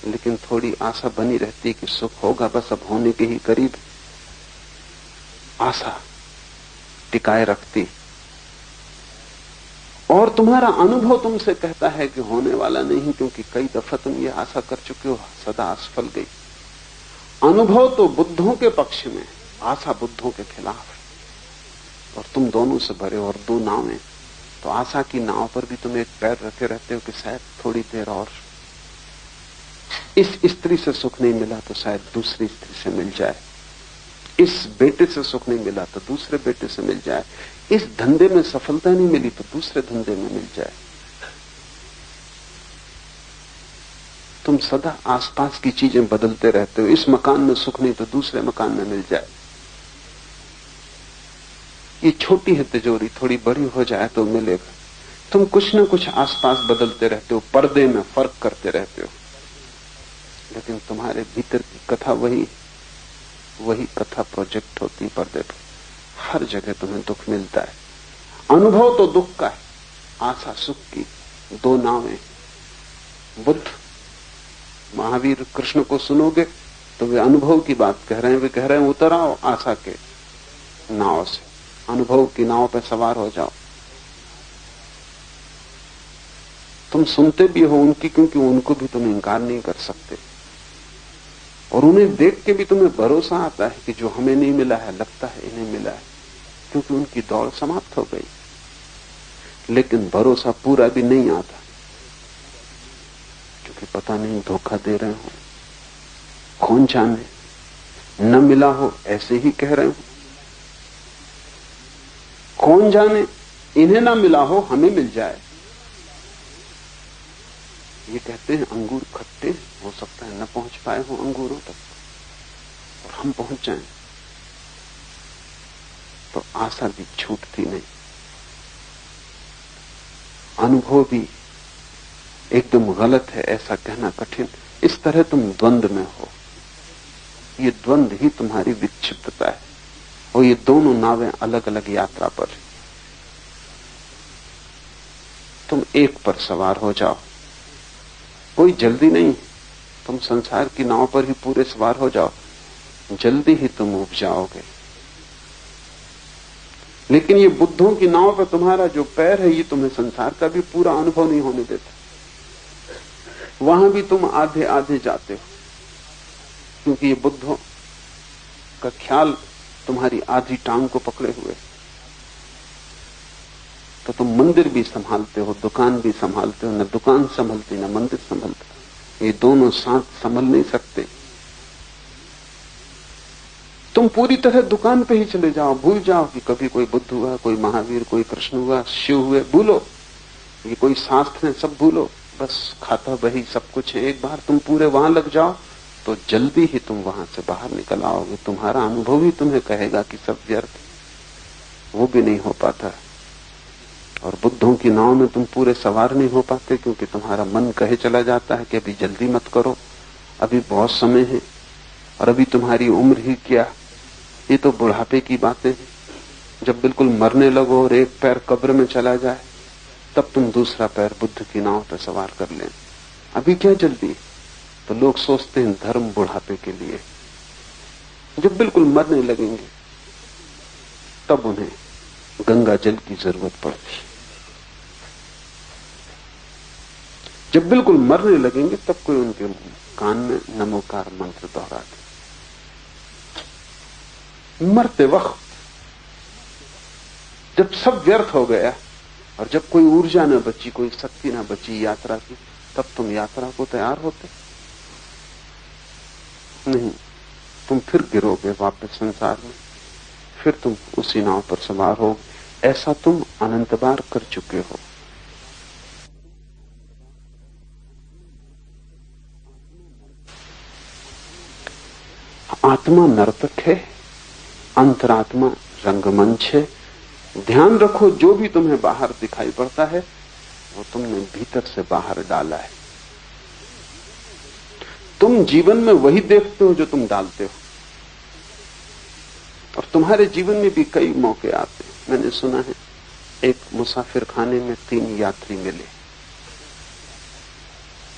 लेकिन थोड़ी आशा बनी रहती कि सुख होगा, बस अब होने के ही करीब। आशा टिकाए रखती, और तुम्हारा अनुभव तुमसे कहता है कि होने वाला नहीं, क्योंकि कई दफा तुम ये आशा कर चुके हो, सदा असफल गई। अनुभव तो बुद्धों के पक्ष में, आशा बुद्धों के खिलाफ है, और तुम दोनों से भरे और दो नावें। तो आशा की नाव पर भी तुम एक पैर रखे रहते हो कि शायद थोड़ी देर और इस स्त्री से सुख नहीं मिला तो शायद दूसरी स्त्री से मिल जाए, इस बेटे से सुख नहीं मिला तो दूसरे बेटे से मिल जाए, इस धंधे में सफलता नहीं मिली तो दूसरे धंधे में मिल जाए। तुम सदा आसपास की चीजें बदलते रहते हो, इस मकान में सुख नहीं तो दूसरे मकान में मिल जाए। ये छोटी है तिजोरी, थोड़ी बड़ी हो जाए तो मिलेगा। तुम कुछ ना कुछ आसपास बदलते रहते हो, पर्दे में फर्क करते रहते हो, लेकिन तुम्हारे भीतर की कथा वही कथा प्रोजेक्ट होती पर्दे पर। हर जगह तुम्हें दुख मिलता है। अनुभव तो दुख का है, आशा सुख की, दो नावें। बुद्ध, महावीर, कृष्ण को सुनोगे तो वे अनुभव की बात कह रहे हैं। वे कह रहे हैं उतर आओ आशा के नाव से, अनुभव की नाव पर सवार हो जाओ। तुम सुनते भी हो उनकी, क्योंकि उनको भी तुम इंकार नहीं कर सकते, और उन्हें देख के भी तुम्हें भरोसा आता है कि जो हमें नहीं मिला है लगता है इन्हें मिला है, क्योंकि उनकी दौड़ समाप्त हो गई। लेकिन भरोसा पूरा भी नहीं आता, क्योंकि पता नहीं धोखा दे रहे हो, कौन जाने न मिला हो ऐसे ही कह रहे हो, कौन जाने इन्हें ना मिला हो हमें मिल जाए। ये कहते हैं अंगूर खट्टे, हो सकता है न पहुंच पाए हो अंगूरों तक और हम पहुंच जाएं, तो आशा भी छूटती नहीं, अनुभव भी एकदम गलत है ऐसा कहना कठिन। इस तरह तुम द्वंद्व में हो, ये द्वंद्व ही तुम्हारी विक्षिप्तता है, और ये दोनों नावें अलग अलग यात्रा पर। तुम एक पर सवार हो जाओ, कोई जल्दी नहीं, तुम संसार की नाव पर ही पूरे सवार हो जाओ, जल्दी ही तुम उब जाओगे। लेकिन ये बुद्धों की नाव पर तुम्हारा जो पैर है, ये तुम्हें संसार का भी पूरा अनुभव नहीं होने देता। वहां भी तुम आधे आधे जाते हो, क्योंकि ये बुद्धों का ख्याल तुम्हारी आधी टांग को पकड़े हुए। तो तुम मंदिर भी संभालते हो, दुकान भी संभालते हो, न दुकान संभलती न मंदिर संभलता, ये दोनों साथ संभल नहीं सकते। तुम पूरी तरह दुकान पे ही चले जाओ, भूल जाओ कि कभी कोई बुद्ध हुआ, कोई महावीर, कोई कृष्ण हुआ, शिव हुए, भूलो ये कोई शास्त्र है, सब भूलो, बस खाता वही सब कुछ है। एक बार तुम पूरे वहां लग जाओ तो जल्दी ही तुम वहां से बाहर निकल आओगे। तुम्हारा अनुभव ही तुम्हें कहेगा कि सब व्यर्थ, वो भी नहीं हो पाता। और बुद्धों की नाव में तुम पूरे सवार नहीं हो पाते, क्योंकि तुम्हारा मन कहे चला जाता है कि अभी जल्दी मत करो, अभी बहुत समय है, और अभी तुम्हारी उम्र ही क्या, ये तो बुढ़ापे की बातें हैं। जब बिल्कुल मरने लगो और एक पैर कब्र में चला जाए, तब तुम दूसरा पैर बुद्ध की नाव पर सवार कर लें। अभी क्या जल्दी? तो लोग सोचते हैं धर्म बुढ़ापे के लिए। जब बिल्कुल मरने लगेंगे तब उन्हें गंगा जल की जरूरत पड़ती। जब बिल्कुल मरने लगेंगे तब कोई उनके कान में नमोकार मंत्र दोहराते। मरते वक्त जब सब व्यर्थ हो गया और जब कोई ऊर्जा न बची, कोई शक्ति न बची यात्रा की, तब तुम यात्रा को तैयार होते नहीं। तुम फिर गिरोगे वापस संसार में, फिर तुम उसी नाव पर सवार हो। ऐसा तुम अनंत बार कर चुके हो। आत्मा नर्तक है, अंतरात्मा रंगमंच है। ध्यान रखो, जो भी तुम्हें बाहर दिखाई पड़ता है वो तुमने भीतर से बाहर डाला है। तुम जीवन में वही देखते हो जो तुम डालते हो। और तुम्हारे जीवन में भी कई मौके आते हैं। मैंने सुना है एक मुसाफिर खाने में 3 यात्री मिले।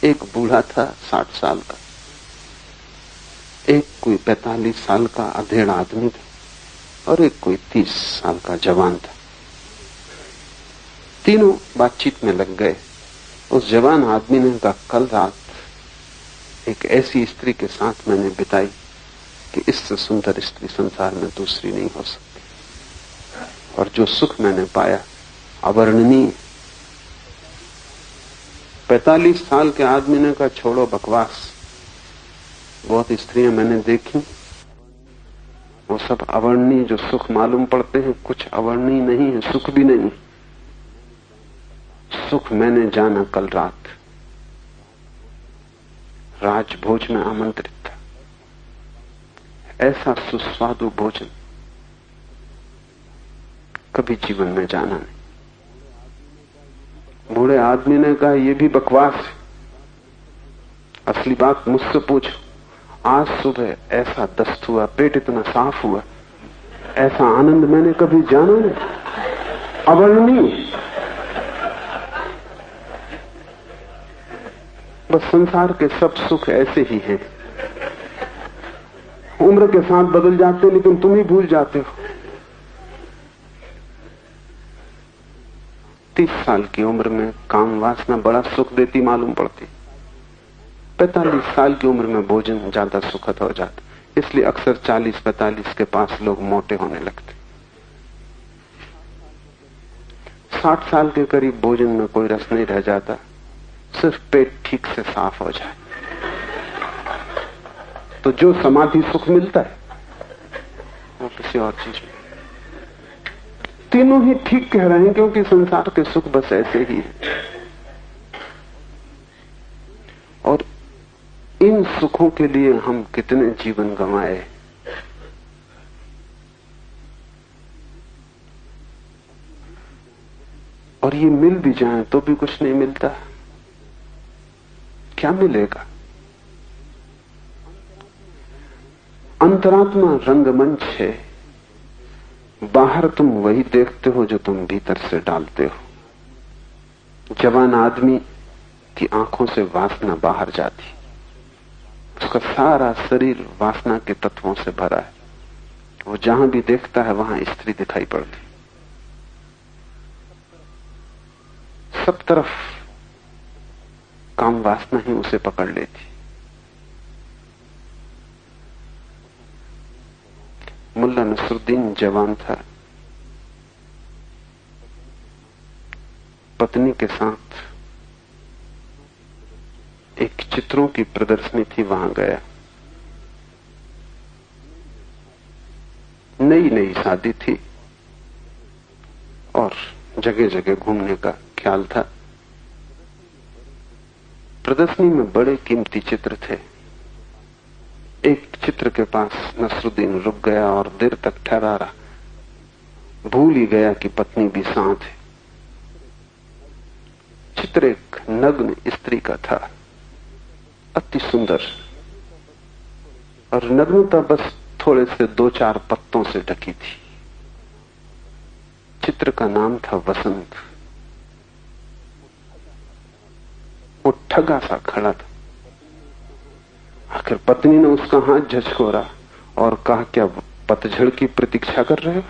एक बूढ़ा था 60 साल का, एक कोई 45 साल का अधेड़ आदमी था और एक कोई 30 साल का जवान था। तीनों बातचीत में लग गए। उस जवान आदमी ने कहा, कल रात एक ऐसी स्त्री के साथ मैंने बिताई कि इससे सुंदर स्त्री संसार में दूसरी नहीं हो सकती, और जो सुख मैंने पाया अवर्णनीय। 45 साल के आदमी ने कहा, छोड़ो बकवास, बहुत स्त्रियां मैंने देखी, वो सब अवर्णनीय जो सुख मालूम पड़ते हैं, कुछ अवर्णनीय नहीं है, सुख भी नहीं। सुख मैंने जाना कल रात, राजभोज में आमंत्रित था। ऐसा सुस्वादु भोजन कभी जीवन में जाना नहीं। बूढ़े आदमी ने कहा, यह भी बकवास है, असली बात मुझसे पूछो। आज सुबह ऐसा दस्त हुआ, पेट इतना साफ हुआ, ऐसा आनंद मैंने कभी जाना नहीं, अवर्णनीय। बस संसार के सब सुख ऐसे ही हैं, उम्र के साथ बदल जाते हैं, लेकिन तुम ही भूल जाते हो। 30 साल की उम्र में काम वासना बड़ा सुख देती मालूम पड़ती। 45 साल की उम्र में भोजन ज्यादा सुखद हो जाता, इसलिए अक्सर 40-45 के पास लोग मोटे होने लगते। 60 साल के करीब भोजन में कोई रस नहीं रह जाता, सिर्फ पेट ठीक से साफ हो जाए तो जो समाधि सुख मिलता है वो किसी और चीज में। तीनों ही ठीक कह रहे हैं, क्योंकि संसार के सुख बस ऐसे ही है। और इन सुखों के लिए हम कितने जीवन गंवाए। और ये मिल भी जाए तो भी कुछ नहीं मिलता। क्या मिलेगा? अंतरात्मा रंगमंच है, बाहर तुम वही देखते हो जो तुम भीतर से डालते हो। जवान आदमी की आंखों से वासना बाहर जाती, उसका सारा शरीर वासना के तत्वों से भरा है। वो जहां भी देखता है वहां स्त्री दिखाई पड़ती, सब तरफ काम वासना ही उसे पकड़ लेती। मुल्ला नसरुद्दीन जवान था, पत्नी के साथ एक चित्रों की प्रदर्शनी थी, वहां गया। नई नई शादी थी और जगह जगह घूमने का ख्याल था। प्रदर्शनी में बड़े कीमती चित्र थे। एक चित्र के पास नसरुद्दीन रुक गया और देर तक ठहरा रहा, भूल ही गया कि पत्नी भी साथ है। चित्र एक नग्न स्त्री का था, अति सुंदर, और नग्नता बस थोड़े से 2-4 पत्तों से ढकी थी। चित्र का नाम था वसंत। वो ठगा सा खड़ा था। आखिर पत्नी ने उसका हाथ झचकोरा और कहा, क्या पतझड़ की प्रतीक्षा कर रहे हो?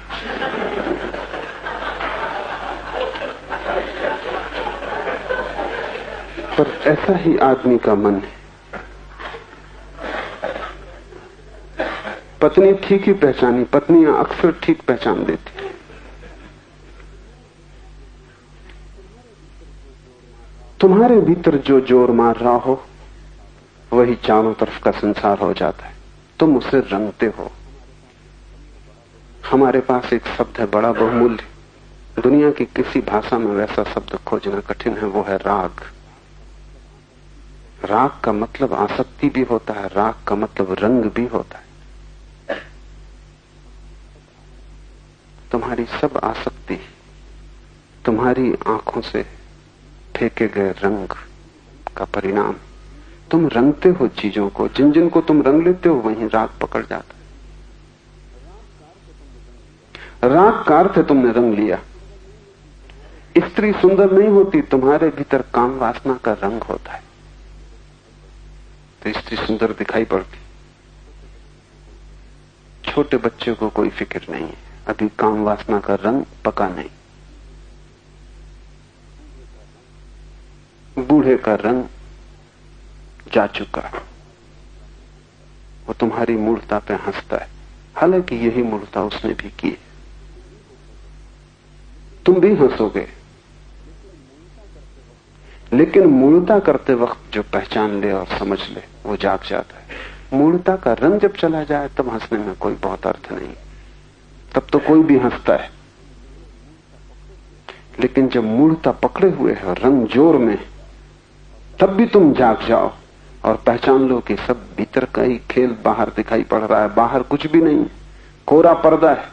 पर ऐसा ही आदमी का मन है। पत्नी ठीक ही पहचानी, पत्नियां अक्सर ठीक पहचान देती। तुम्हारे भीतर जो जोर मार रहा हो वही चारों तरफ का संसार हो जाता है। तुम उसे रंगते हो। हमारे पास एक शब्द है बड़ा बहुमूल्य, दुनिया की किसी भाषा में वैसा शब्द खोजना कठिन है, वो है राग। राग का मतलब आसक्ति भी होता है, राग का मतलब रंग भी होता है। तुम्हारी सब आसक्ति तुम्हारी आंखों से फेंके गए रंग का परिणाम। तुम रंगते हो चीजों को, जिन जिन को तुम रंग लेते हो वहीं राग पकड़ जाता है। राग का अर्थ है तुमने रंग लिया। स्त्री सुंदर नहीं होती, तुम्हारे भीतर काम वासना का रंग होता है तो स्त्री सुंदर दिखाई पड़ती। छोटे बच्चे को कोई फिक्र नहीं है, अभी काम वासना का रंग पका नहीं। बूढ़े का रंग जा चुका, वो तुम्हारी मूर्ता पे हंसता है, हालांकि यही मूर्ता उसने भी की है। तुम भी हंसोगे, लेकिन मूर्ता करते वक्त जो पहचान ले और समझ ले वो जाग जाता है। मूर्ता का रंग जब चला जाए तब हंसने में कोई बहुत अर्थ नहीं, तब तो कोई भी हंसता है। लेकिन जब मूर्ता पकड़े हुए है और रंग जोर में, तब भी तुम जाग जाओ और पहचान लो कि सब भीतर का ही खेल बाहर दिखाई पड़ रहा है। बाहर कुछ भी नहीं, कोरा पर्दा है।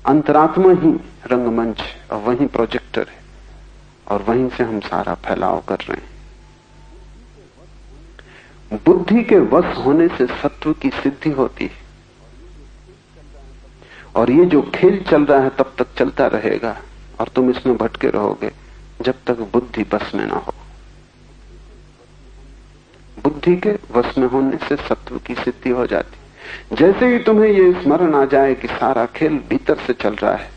अंतरात्मा ही रंगमंच और वही प्रोजेक्टर है और वहीं से हम सारा फैलाव कर रहे हैं। बुद्धि के वश होने से सत्व की सिद्धि होती है और ये जो खेल चल रहा है तब तक चलता रहेगा और तुम इसमें भटके रहोगे जब तक बुद्धि बस में ना हो। बुद्धि के वश में होने से सत्व की सिद्धि हो जाती। जैसे ही तुम्हें ये स्मरण आ जाए कि सारा खेल भीतर से चल रहा है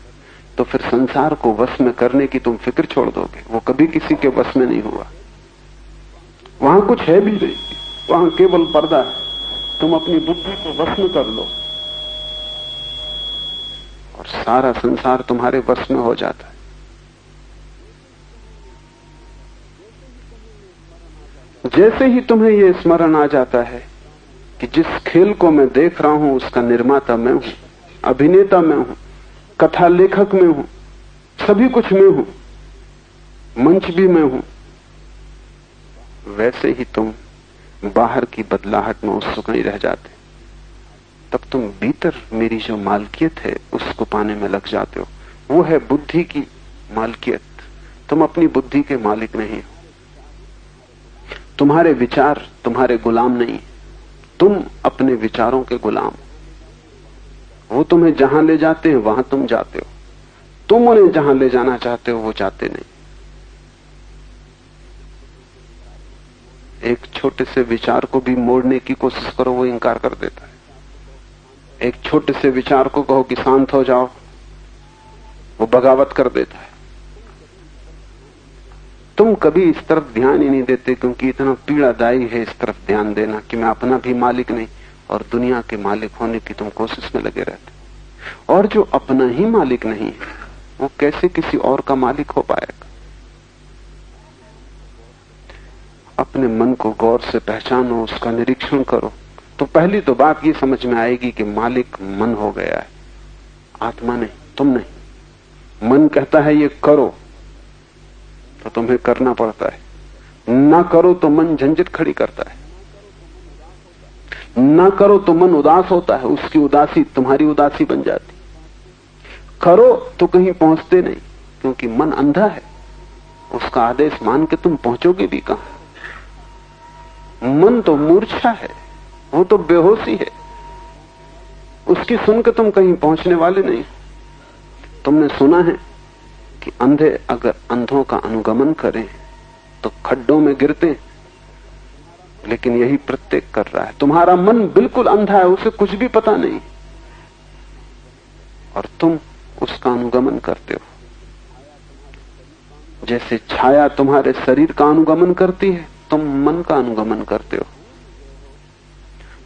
तो फिर संसार को वश में करने की तुम फिक्र छोड़ दोगे। वो कभी किसी के वश में नहीं हुआ, वहां कुछ है भी नहीं, वहां केवल पर्दा है। तुम अपनी बुद्धि को वश में कर लो और सारा संसार तुम्हारे वश में हो जाता है। जैसे ही तुम्हें यह स्मरण आ जाता है कि जिस खेल को मैं देख रहा हूं उसका निर्माता मैं हूं, अभिनेता मैं हूं, कथा लेखक मैं हूं, सभी कुछ मैं हूं, मंच भी मैं हूं, वैसे ही तुम बाहर की बदलाहट में उत्सुक नहीं रह जाते। तब तुम भीतर मेरी जो मालकियत है उसको पाने में लग जाते हो। वो है बुद्धि की मालकियत। तुम अपनी बुद्धि के मालिक नहीं हो। तुम्हारे विचार तुम्हारे गुलाम नहीं, तुम अपने विचारों के गुलाम। वो तुम्हें जहां ले जाते हैं वहां तुम जाते हो, तुम उन्हें जहां ले जाना चाहते हो वो जाते नहीं। एक छोटे से विचार को भी मोड़ने की कोशिश करो, वो इंकार कर देता है। एक छोटे से विचार को कहो कि शांत हो जाओ, वो बगावत कर देता है। तुम कभी इस तरफ ध्यान ही नहीं देते क्योंकि इतना पीड़ादायी है इस तरफ ध्यान देना कि मैं अपना भी मालिक नहीं और दुनिया के मालिक होने की तुम कोशिश में लगे रहते। और जो अपना ही मालिक नहीं है वो कैसे किसी और का मालिक हो पाएगा। अपने मन को गौर से पहचानो, उसका निरीक्षण करो, तो पहली तो बात ये समझ में आएगी कि मालिक मन हो गया है, आत्मा नहीं, तुम नहीं। मन कहता है ये करो तो तुम्हें करना पड़ता है, ना करो तो मन झंझट खड़ी करता है, ना करो तो मन उदास होता है, उसकी उदासी तुम्हारी उदासी बन जाती। करो तो कहीं पहुंचते नहीं क्योंकि मन अंधा है, उसका आदेश मान के तुम पहुंचोगे भी कहां। मन तो मूर्छा है, वो तो बेहोशी है, उसकी सुन के तुम कहीं पहुंचने वाले नहीं। तुमने सुना है कि अंधे अगर अंधों का अनुगमन करें तो खड्डों में गिरते हैं, लेकिन यही प्रत्येक कर रहा है। तुम्हारा मन बिल्कुल अंधा है, उसे कुछ भी पता नहीं, और तुम उसका अनुगमन करते हो। जैसे छाया तुम्हारे शरीर का अनुगमन करती है, तुम मन का अनुगमन करते हो।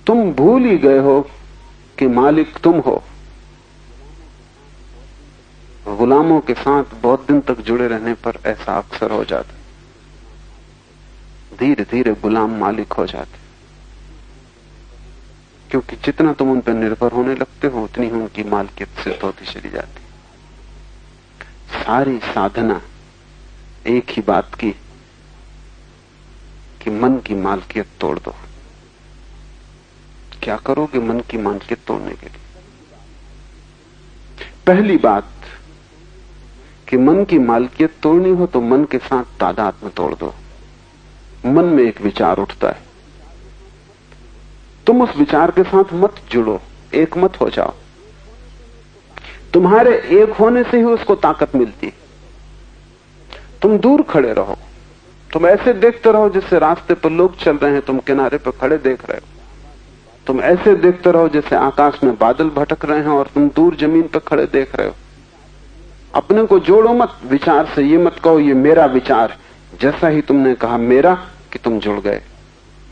तुम भूल ही गए हो कि मालिक तुम हो। गुलामों के साथ बहुत दिन तक जुड़े रहने पर ऐसा अक्सर हो जाता, धीरे धीरे गुलाम मालिक हो जाते, क्योंकि जितना तुम उन पर निर्भर होने लगते हो उतनी ही उनकी मालकियत सिद्ध होती चली जाती। सारी साधना एक ही बात की कि मन की मालकियत तोड़ दो। क्या करोगे मन की मालकियत तोड़ने के लिए? पहली बात कि मन की मालकियत तोड़नी हो तो मन के साथ तादात्म्य तोड़ दो। मन में एक विचार उठता है, तुम उस विचार के साथ मत जुड़ो, एक मत हो जाओ। तुम्हारे एक होने से ही उसको ताकत मिलती है। तुम दूर खड़े रहो, तुम ऐसे देखते रहो जैसे रास्ते पर लोग चल रहे हैं, तुम किनारे पर खड़े देख रहे हो। तुम ऐसे देखते रहो जैसे आकाश में बादल भटक रहे हैं और तुम दूर जमीन पर खड़े देख रहे हो। अपने को जोड़ो मत विचार से, ये मत कहो ये मेरा विचार। जैसा ही तुमने कहा मेरा कि तुम जुड़ गए,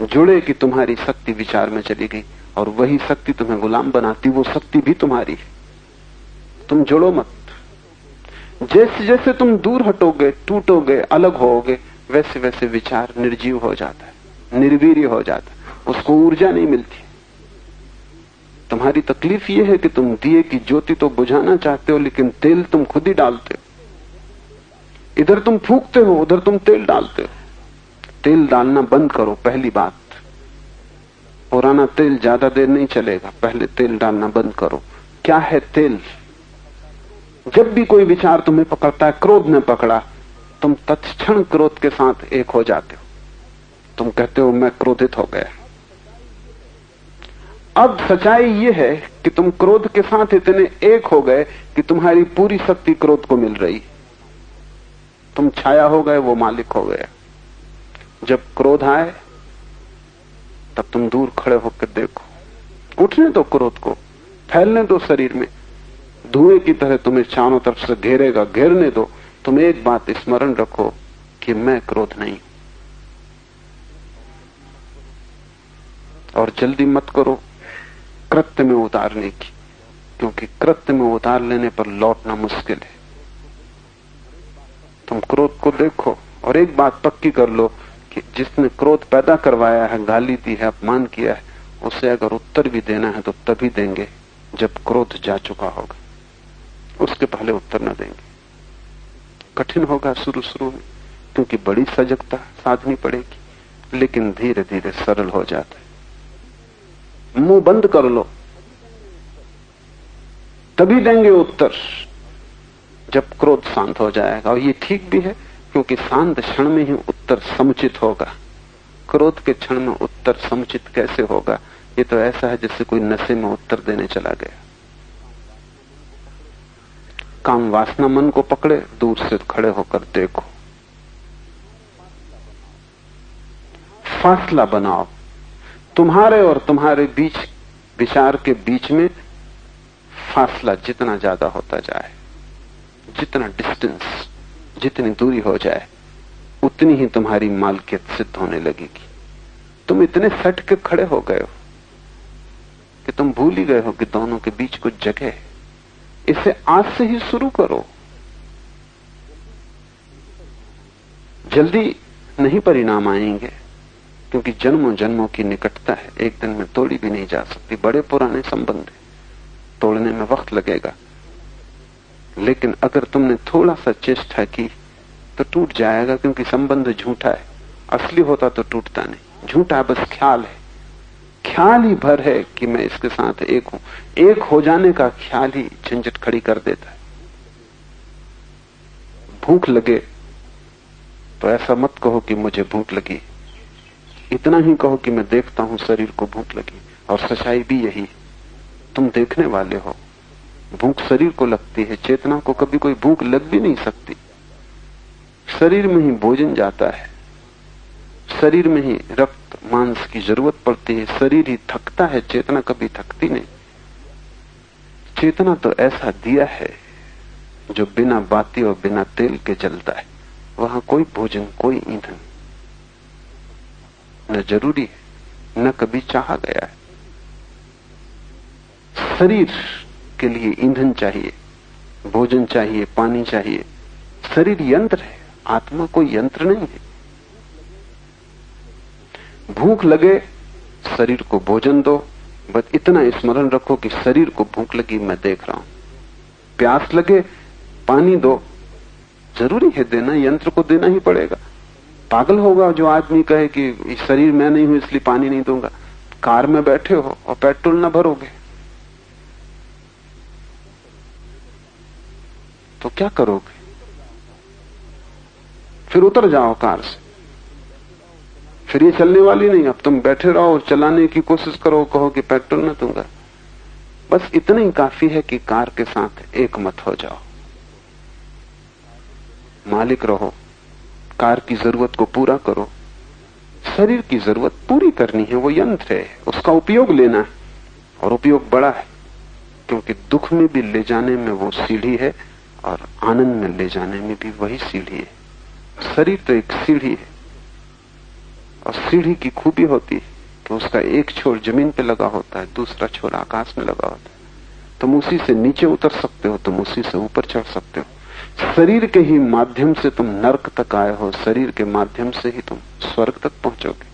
जुड़े कि तुम्हारी शक्ति विचार में चली गई, और वही शक्ति तुम्हें गुलाम बनाती, वो शक्ति भी तुम्हारी है। तुम जुड़ो मत। जैसे जैसे तुम दूर हटोगे, टूटोगे, अलग होगे, वैसे वैसे विचार निर्जीव हो जाता है, निर्वीर्य हो जाता है, उसको ऊर्जा नहीं मिलती। तुम्हारी तकलीफ यह है कि तुम दिए की ज्योति तो बुझाना चाहते हो, लेकिन तेल तुम खुद ही डालते हो। इधर तुम फूंकते हो, उधर तुम तेल डालते हो। तेल डालना बंद करो, पहली बात। पुराना तेल ज्यादा देर नहीं चलेगा, पहले तेल डालना बंद करो। क्या है तेल? जब भी कोई विचार तुम्हें पकड़ता है, क्रोध ने पकड़ा, तुम तत्क्षण क्रोध के साथ एक हो जाते हो। तुम कहते हो मैं क्रोधित हो गया। अब सच्चाई यह है कि तुम क्रोध के साथ इतने एक हो गए कि तुम्हारी पूरी शक्ति क्रोध को मिल रही। तुम छाया हो गए, वो मालिक हो गया। जब क्रोध आए तब तुम दूर खड़े होकर देखो, उठने दो क्रोध को, फैलने दो शरीर में, धुएं की तरह तुम्हें चारों तरफ से घेरेगा, घेरने दो। तुम एक बात स्मरण रखो कि मैं क्रोध नहीं। और जल्दी मत करो कृत्य में उतारने की, क्योंकि कृत्य में उतार लेने पर लौटना मुश्किल है। तुम क्रोध को देखो और एक बात पक्की कर लो कि जिसने क्रोध पैदा करवाया है, गाली दी है, अपमान किया है, उसे अगर उत्तर भी देना है तो तभी देंगे जब क्रोध जा चुका होगा। उसके पहले उत्तर न देंगे। कठिन होगा शुरू शुरू में, क्योंकि बड़ी सजगता साधनी पड़ेगी, लेकिन धीरे धीरे सरल हो जाता है। मुंह बंद कर लो, तभी देंगे उत्तर जब क्रोध शांत हो जाएगा। और ये ठीक भी है, क्योंकि शांत क्षण में ही उत्तर समुचित होगा। क्रोध के क्षण में उत्तर समुचित कैसे होगा? ये तो ऐसा है जैसे कोई नशे में उत्तर देने चला गया। काम वासना मन को पकड़े, दूर से खड़े होकर देखो, फासला बनाओ। तुम्हारे और तुम्हारे बीच विचार के बीच में फासला जितना ज्यादा होता जाए, जितना डिस्टेंस, जितनी दूरी हो जाए, उतनी ही तुम्हारी मालकियत सिद्ध होने लगेगी। तुम इतने सट के खड़े हो गए हो कि तुम भूल ही गए हो कि दोनों के बीच कुछ जगह है। इसे आज से ही शुरू करो। जल्दी नहीं परिणाम आएंगे, क्योंकि जन्मों जन्मों की निकटता है, एक दिन में तोड़ी भी नहीं जा सकती। बड़े पुराने संबंध है, तोड़ने में वक्त लगेगा। लेकिन अगर तुमने थोड़ा सा चेष्टा की तो टूट जाएगा, क्योंकि संबंध झूठा है। असली होता तो टूटता नहीं, झूठा बस ख्याल है। ख्याल ही भर है कि मैं इसके साथ एक हूं। एक हो जाने का ख्याल ही झंझट खड़ी कर देता है। भूख लगे तो ऐसा मत कहो कि मुझे भूख लगी, इतना ही कहो कि मैं देखता हूं शरीर को भूख लगी। और सच्चाई भी यही, तुम देखने वाले हो। भूख शरीर को लगती है, चेतना को कभी कोई भूख लग भी नहीं सकती। शरीर में ही भोजन जाता है, शरीर में ही रक्त मांस की जरूरत पड़ती है, शरीर ही थकता है, चेतना कभी थकती नहीं। चेतना तो ऐसा दिया है जो बिना बाती और बिना तेल के जलता है। वहां कोई भोजन, कोई ईंधन न जरूरी है, न कभी चाहा गया है। शरीर के लिए ईंधन चाहिए, भोजन चाहिए, पानी चाहिए। शरीर यंत्र है, आत्मा कोई यंत्र नहीं है। भूख लगे, शरीर को भोजन दो, बस इतना स्मरण रखो कि शरीर को भूख लगी, मैं देख रहा हूं। प्यास लगे, पानी दो, जरूरी है देना, यंत्र को देना ही पड़ेगा। पागल होगा जो आदमी कहे कि शरीर मैं नहीं हूं इसलिए पानी नहीं दूंगा। कार में बैठे हो और पेट्रोल ना भरोगे तो क्या करोगे? फिर उतर जाओ कार से, फिर ये चलने वाली नहीं। अब तुम बैठे रहो और चलाने की कोशिश करो, कहो कि पेट्रोल ना दूंगा। बस इतना ही काफी है कि कार के साथ एक मत हो जाओ, मालिक रहो, कार की जरूरत को पूरा करो। शरीर की जरूरत पूरी करनी है, वो यंत्र है, उसका उपयोग लेना है, और उपयोग बड़ा है, क्योंकि दुख में भी ले जाने में वो सीढ़ी है और आनंद में ले जाने में भी वही सीढ़ी है। शरीर तो एक सीढ़ी है, और सीढ़ी की खूबी होती है कि उसका एक छोर जमीन पे लगा होता है, दूसरा छोर आकाश में लगा होता है। तुम उसी से नीचे उतर सकते हो, तुम उसी से ऊपर चढ़ सकते हो। शरीर के ही माध्यम से तुम नरक तक आए हो, शरीर के माध्यम से ही तुम स्वर्ग तक पहुंचोगे,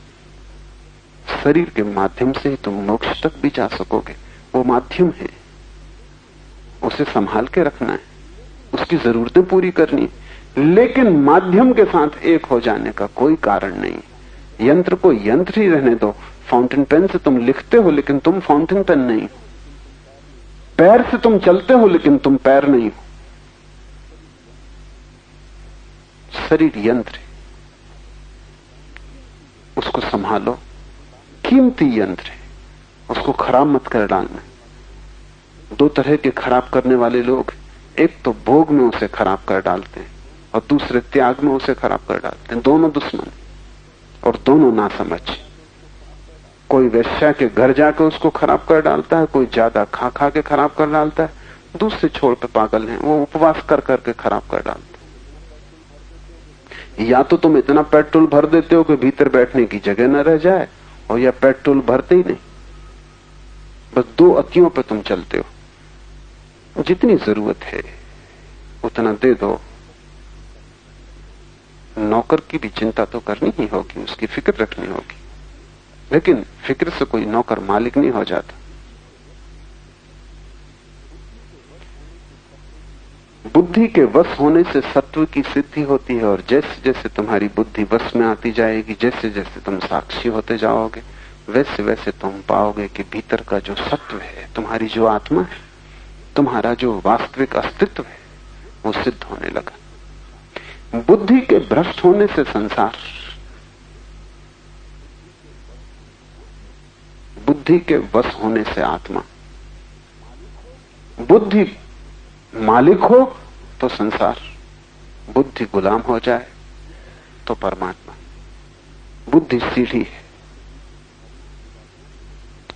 शरीर के माध्यम से ही तुम मोक्ष तक भी जा सकोगे। वो माध्यम है, उसे संभाल के रखना है, उसकी जरूरतें पूरी करनी है, लेकिन माध्यम के साथ एक हो जाने का कोई कारण नहीं। यंत्र को यंत्र ही रहने दो। फाउंटेन पेन से तुम लिखते हो लेकिन तुम फाउंटेन पेन नहीं हो। पैर से तुम चलते हो लेकिन तुम पैर नहीं हो। शरीर यंत्र है, उसको संभालो, कीमती यंत्र है, उसको खराब मत कर डालना। दो तरह के खराब करने वाले लोग, एक तो भोग में उसे खराब कर डालते हैं और दूसरे त्याग में उसे खराब कर डालते हैं। दोनों दुश्मन और दोनों ना समझ। कोई वेश्या के घर जाकर उसको खराब कर डालता है, कोई ज्यादा खा खा के खराब कर डालता है, दूसरे छोड़ पे पागल हैं, वो उपवास कर करके खराब कर डालते। या तो तुम इतना पेट्रोल भर देते हो कि भीतर बैठने की जगह न रह जाए, और या पेट्रोल भरते ही नहीं, बस दो अक्कियों पे तुम चलते हो। जितनी जरूरत है उतना दे दो। नौकर की भी चिंता तो करनी ही होगी, उसकी फिक्र रखनी होगी, लेकिन फिक्र से कोई नौकर मालिक नहीं हो जाता। बुद्धि के वश होने से सत्व की सिद्धि होती है, और जैसे जैसे तुम्हारी बुद्धि वश में आती जाएगी, जैसे जैसे तुम साक्षी होते जाओगे, वैसे वैसे तुम पाओगे कि भीतर का जो सत्व है, तुम्हारी जो आत्मा है, तुम्हारा जो वास्तविक अस्तित्व है, वो सिद्ध होने लगा। बुद्धि के भ्रष्ट होने से संसार, बुद्धि के वश होने से आत्मा। बुद्धि मालिक हो तो संसार, बुद्धि गुलाम हो जाए तो परमात्मा। बुद्धि सीढ़ी है,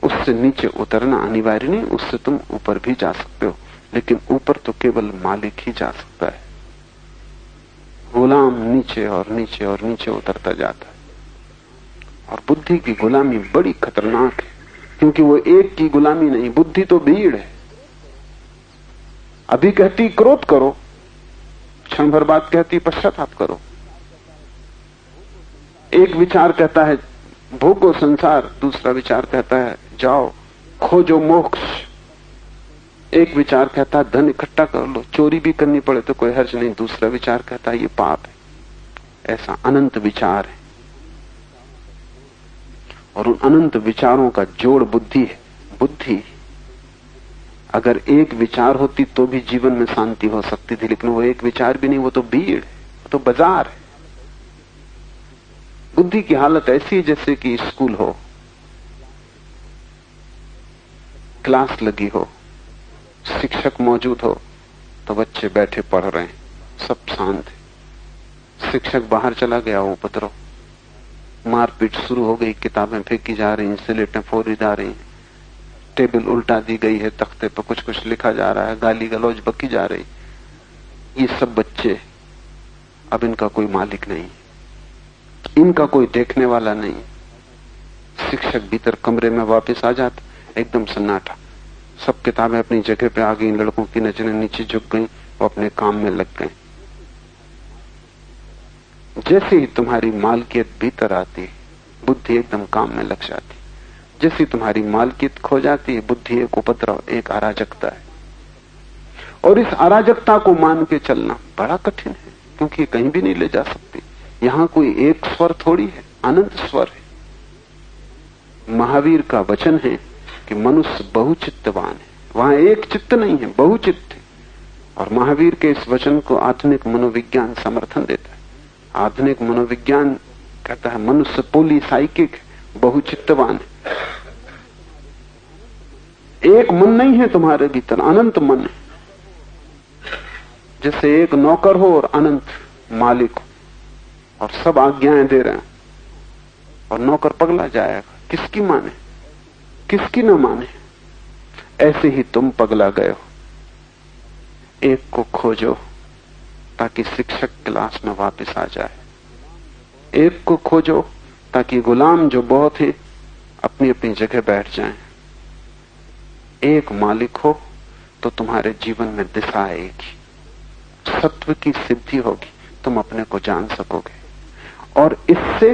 उससे नीचे उतरना अनिवार्य नहीं, उससे तुम ऊपर भी जा सकते हो, लेकिन ऊपर तो केवल मालिक ही जा सकता है। गुलाम नीचे और नीचे और नीचे उतरता जाता है, और बुद्धि की गुलामी बड़ी खतरनाक है, क्योंकि वो एक की गुलामी नहीं, बुद्धि तो भीड़ है। अभी कहती क्रोध करो, क्षण भर बाद कहती पश्चाताप करो। एक विचार कहता है भोगो संसार, दूसरा विचार कहता है जाओ खोजो मोक्ष। एक विचार कहता है धन इकट्ठा कर लो, चोरी भी करनी पड़े तो कोई हर्ज नहीं, दूसरा विचार कहता है ये पाप है। ऐसा अनंत विचार है, और उन अनंत विचारों का जोड़ बुद्धि है। बुद्धि अगर एक विचार होती तो भी जीवन में शांति हो सकती थी, लेकिन वो एक विचार भी नहीं, वो तो भीड़ है, वो तो बाजार है। बुद्धि की हालत ऐसी है जैसे कि स्कूल हो, क्लास लगी हो, शिक्षक मौजूद हो, तो बच्चे बैठे पढ़ रहे हैं, सब शांत है। शिक्षक बाहर चला गया, उपद्रव, मारपीट शुरू हो गई, किताबें फेंकी जा रही, स्लेटें फोड़ी जा रही, टेबल उल्टा दी गई है, तख्ते पर कुछ कुछ लिखा जा रहा है, गाली गलौज बकी जा रही। ये सब बच्चे, अब इनका कोई मालिक नहीं, इनका कोई देखने वाला नहीं। शिक्षक भीतर कमरे में वापस आ जाता, एकदम सन्नाटा, सब किताबें अपनी जगह पे आ गई, लड़कों की नजरें नीचे झुक गई, वो अपने काम में लग गए। जैसे ही तुम्हारी मालकियत भीतर आती है, बुद्धि एकदम काम में लग जाती। जैसे तुम्हारी मालकियत खो जाती है, बुद्धि एक उपद्रव, एक अराजकता है। और इस अराजकता को मान के चलना बड़ा कठिन है, क्योंकि कहीं भी नहीं ले जा सकती। यहां कोई एक स्वर थोड़ी है, अनंत स्वर है। महावीर का वचन है कि मनुष्य बहुचित्तवान है, वहां एक चित्त नहीं है, बहुचित्त है। और महावीर के इस वचन को आधुनिक मनोविज्ञान समर्थन देता है। आधुनिक मनोविज्ञान कहता है मनुष्य पॉलीसाइकिक, बहुचित्तवान है। एक मन नहीं है तुम्हारे भीतर, अनंत मन है। जैसे एक नौकर हो और अनंत मालिक हो, और सब आज्ञाएं दे रहे हैं, और नौकर पगला जाएगा, किसकी माने, किसकी न माने। ऐसे ही तुम पगला गए हो। एक को खोजो ताकि शिक्षक क्लास में वापस आ जाए। एक को खोजो ताकि गुलाम जो बहुत है अपनी अपनी जगह बैठ जाएं। एक मालिक हो तो तुम्हारे जीवन में दिशा आएगी, सत्व की सिद्धि होगी, तुम अपने को जान सकोगे। और इससे,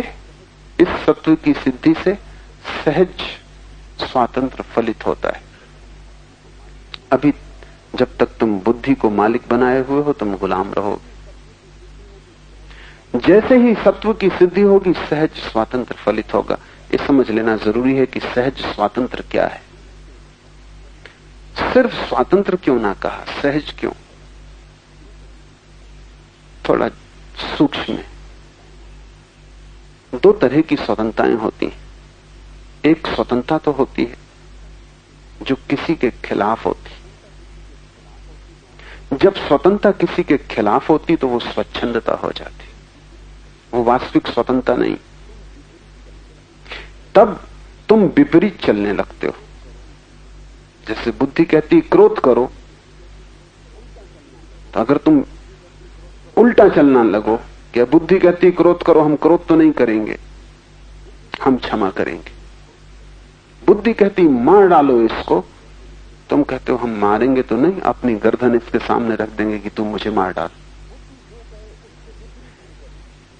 इस सत्व की सिद्धि से सहज स्वातंत्र फलित होता है। अभी जब तक तुम बुद्धि को मालिक बनाए हुए हो, तुम गुलाम रहोगे। जैसे ही सत्व की सिद्धि होगी, सहज स्वातंत्र फलित होगा। ये समझ लेना जरूरी है कि सहज स्वातंत्र क्या है। सिर्फ स्वातंत्र क्यों ना कहा, सहज क्यों? थोड़ा सूक्ष्म है। दो तरह की स्वतंत्रताएं होती हैं। एक स्वतंत्रता तो होती है जो किसी के खिलाफ होती। जब स्वतंत्रता किसी के खिलाफ होती तो वो स्वच्छंदता हो जाती, वो वास्तविक स्वतंत्रता नहीं। तब तुम विपरीत चलने लगते हो। जैसे बुद्धि कहती क्रोध करो, तो अगर तुम उल्टा चलना लगो कि बुद्धि कहती क्रोध करो, हम क्रोध तो नहीं करेंगे, हम क्षमा करेंगे। बुद्धि कहती मार डालो इसको, तुम कहते हो हम मारेंगे तो नहीं, अपनी गर्दन इसके सामने रख देंगे कि तुम मुझे मार डाल।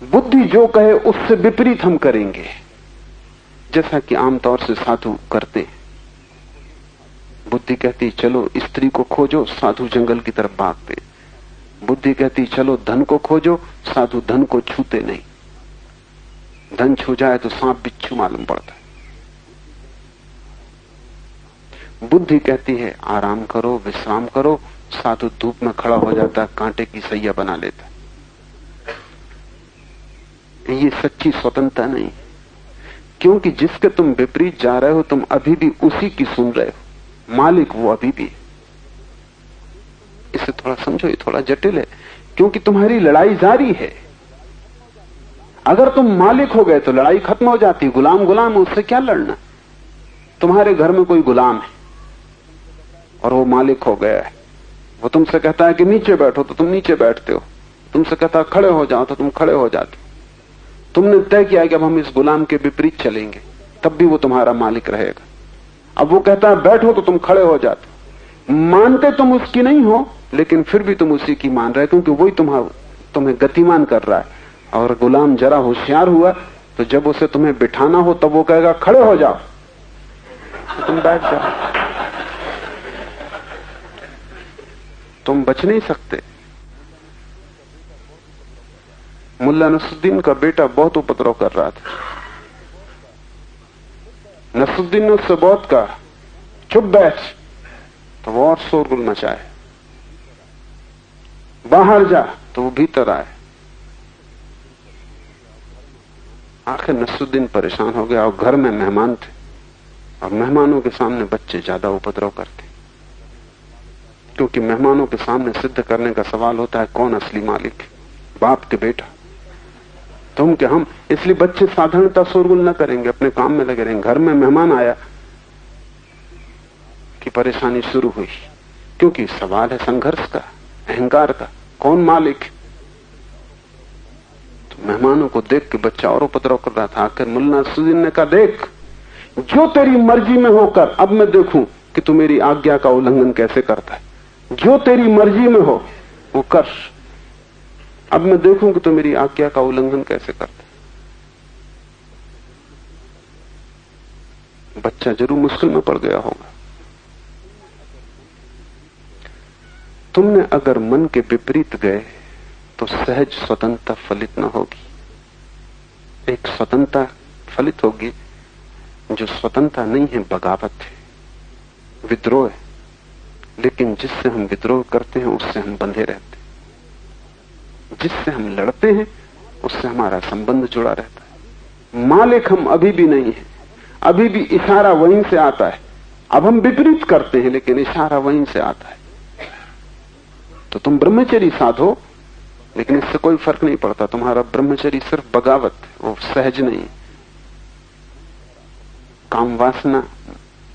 बुद्धि जो कहे उससे विपरीत हम करेंगे, जैसा कि आमतौर से साधु करते हैं। बुद्धि कहती चलो स्त्री को खोजो, साधु जंगल की तरफ भागते। बुद्धि कहती चलो धन को खोजो, साधु धन को छूते नहीं। धन छू जाए तो सांप बिच्छू मालूम पड़ता है। बुद्धि कहती है आराम करो, विश्राम करो, साधु धूप में खड़ा हो जाता है, कांटे की सैया बना लेता है। ये सच्ची स्वतंत्रता नहीं, क्योंकि जिसके तुम विपरीत जा रहे हो, तुम अभी भी उसी की सुन रहे हो। मालिक वो अभी भी। इसे थोड़ा समझो, ये थोड़ा जटिल है, क्योंकि तुम्हारी लड़ाई जारी है। अगर तुम मालिक हो गए तो लड़ाई खत्म हो जाती। गुलाम गुलाम, उससे क्या लड़ना। तुम्हारे घर में कोई गुलाम है और वो मालिक हो गया है। वो तुमसे कहता है कि नीचे बैठो तो तुम नीचे बैठते हो, तुमसे कहता है खड़े हो जाओ तो तुम खड़े हो जाते हो। तुमने तय किया कि अब हम इस गुलाम के विपरीत चलेंगे, तब भी वो तुम्हारा मालिक रहेगा। अब वो कहता है बैठो तो तुम खड़े हो जाते हो। मानते तुम उसकी नहीं हो, लेकिन फिर भी तुम उसी की मान रहे, क्योंकि वही तुम्हें गतिमान कर रहा है। और गुलाम जरा होशियार हुआ तो जब उसे तुम्हें बिठाना हो तब वो कहेगा खड़े हो जाओ, तो तुम बैठ जाओ। तुम बच नहीं सकते। मुल्ला नसरुद्दीन का बेटा बहुत उपद्रव कर रहा था। नसरुद्दीन ने उससे बहुत कहा चुप बैठ, तो वो और शोरगुल मचाए। बाहर जा, तो वो भीतर आए। आखिर नसरुद्दीन परेशान हो गया, और घर में मेहमान थे, और मेहमानों के सामने बच्चे ज्यादा उपद्रव करते, क्योंकि मेहमानों के सामने सिद्ध करने का सवाल होता है कौन असली मालिक, बाप के बेटा। तुम क्या हम। इसलिए बच्चे साधारणता शोरगुल न करेंगे, अपने काम में लगे रहेंगे। घर में मेहमान आया कि परेशानी शुरू हुई, क्योंकि सवाल है संघर्ष का, अहंकार का, कौन मालिक। तो मेहमानों को देख के बच्चा और उपद्रव कर रहा था। आखिर मुल्ला नसरुद्दीन ने कहा, देख जो तेरी मर्जी में होकर, अब मैं देखूं कि तू मेरी आज्ञा का उल्लंघन कैसे करता है। जो तेरी मर्जी में हो वो कर, अब मैं देखूं कि तू मेरी आज्ञा का उल्लंघन कैसे करता है। बच्चा जरूर मुश्किल में पड़ गया होगा। तुमने अगर मन के विपरीत गए तो सहज स्वतंत्रता फलित न होगी। एक स्वतंत्रता फलित होगी जो स्वतंत्रता नहीं है, बगावत है, विद्रोह है। लेकिन जिससे हम विद्रोह करते हैं उससे हम बंधे रहते हैं। जिससे हम लड़ते हैं उससे हमारा संबंध जुड़ा रहता है। मालिक हम अभी भी नहीं है, अभी भी इशारा वहीं से आता है। अब हम विपरीत करते हैं लेकिन इशारा वहीं से आता है। तो तुम ब्रह्मचर्य साधो, लेकिन इससे कोई फर्क नहीं पड़ता। तुम्हारा ब्रह्मचर्य सिर्फ बगावत है, वो सहज नहीं। काम वासना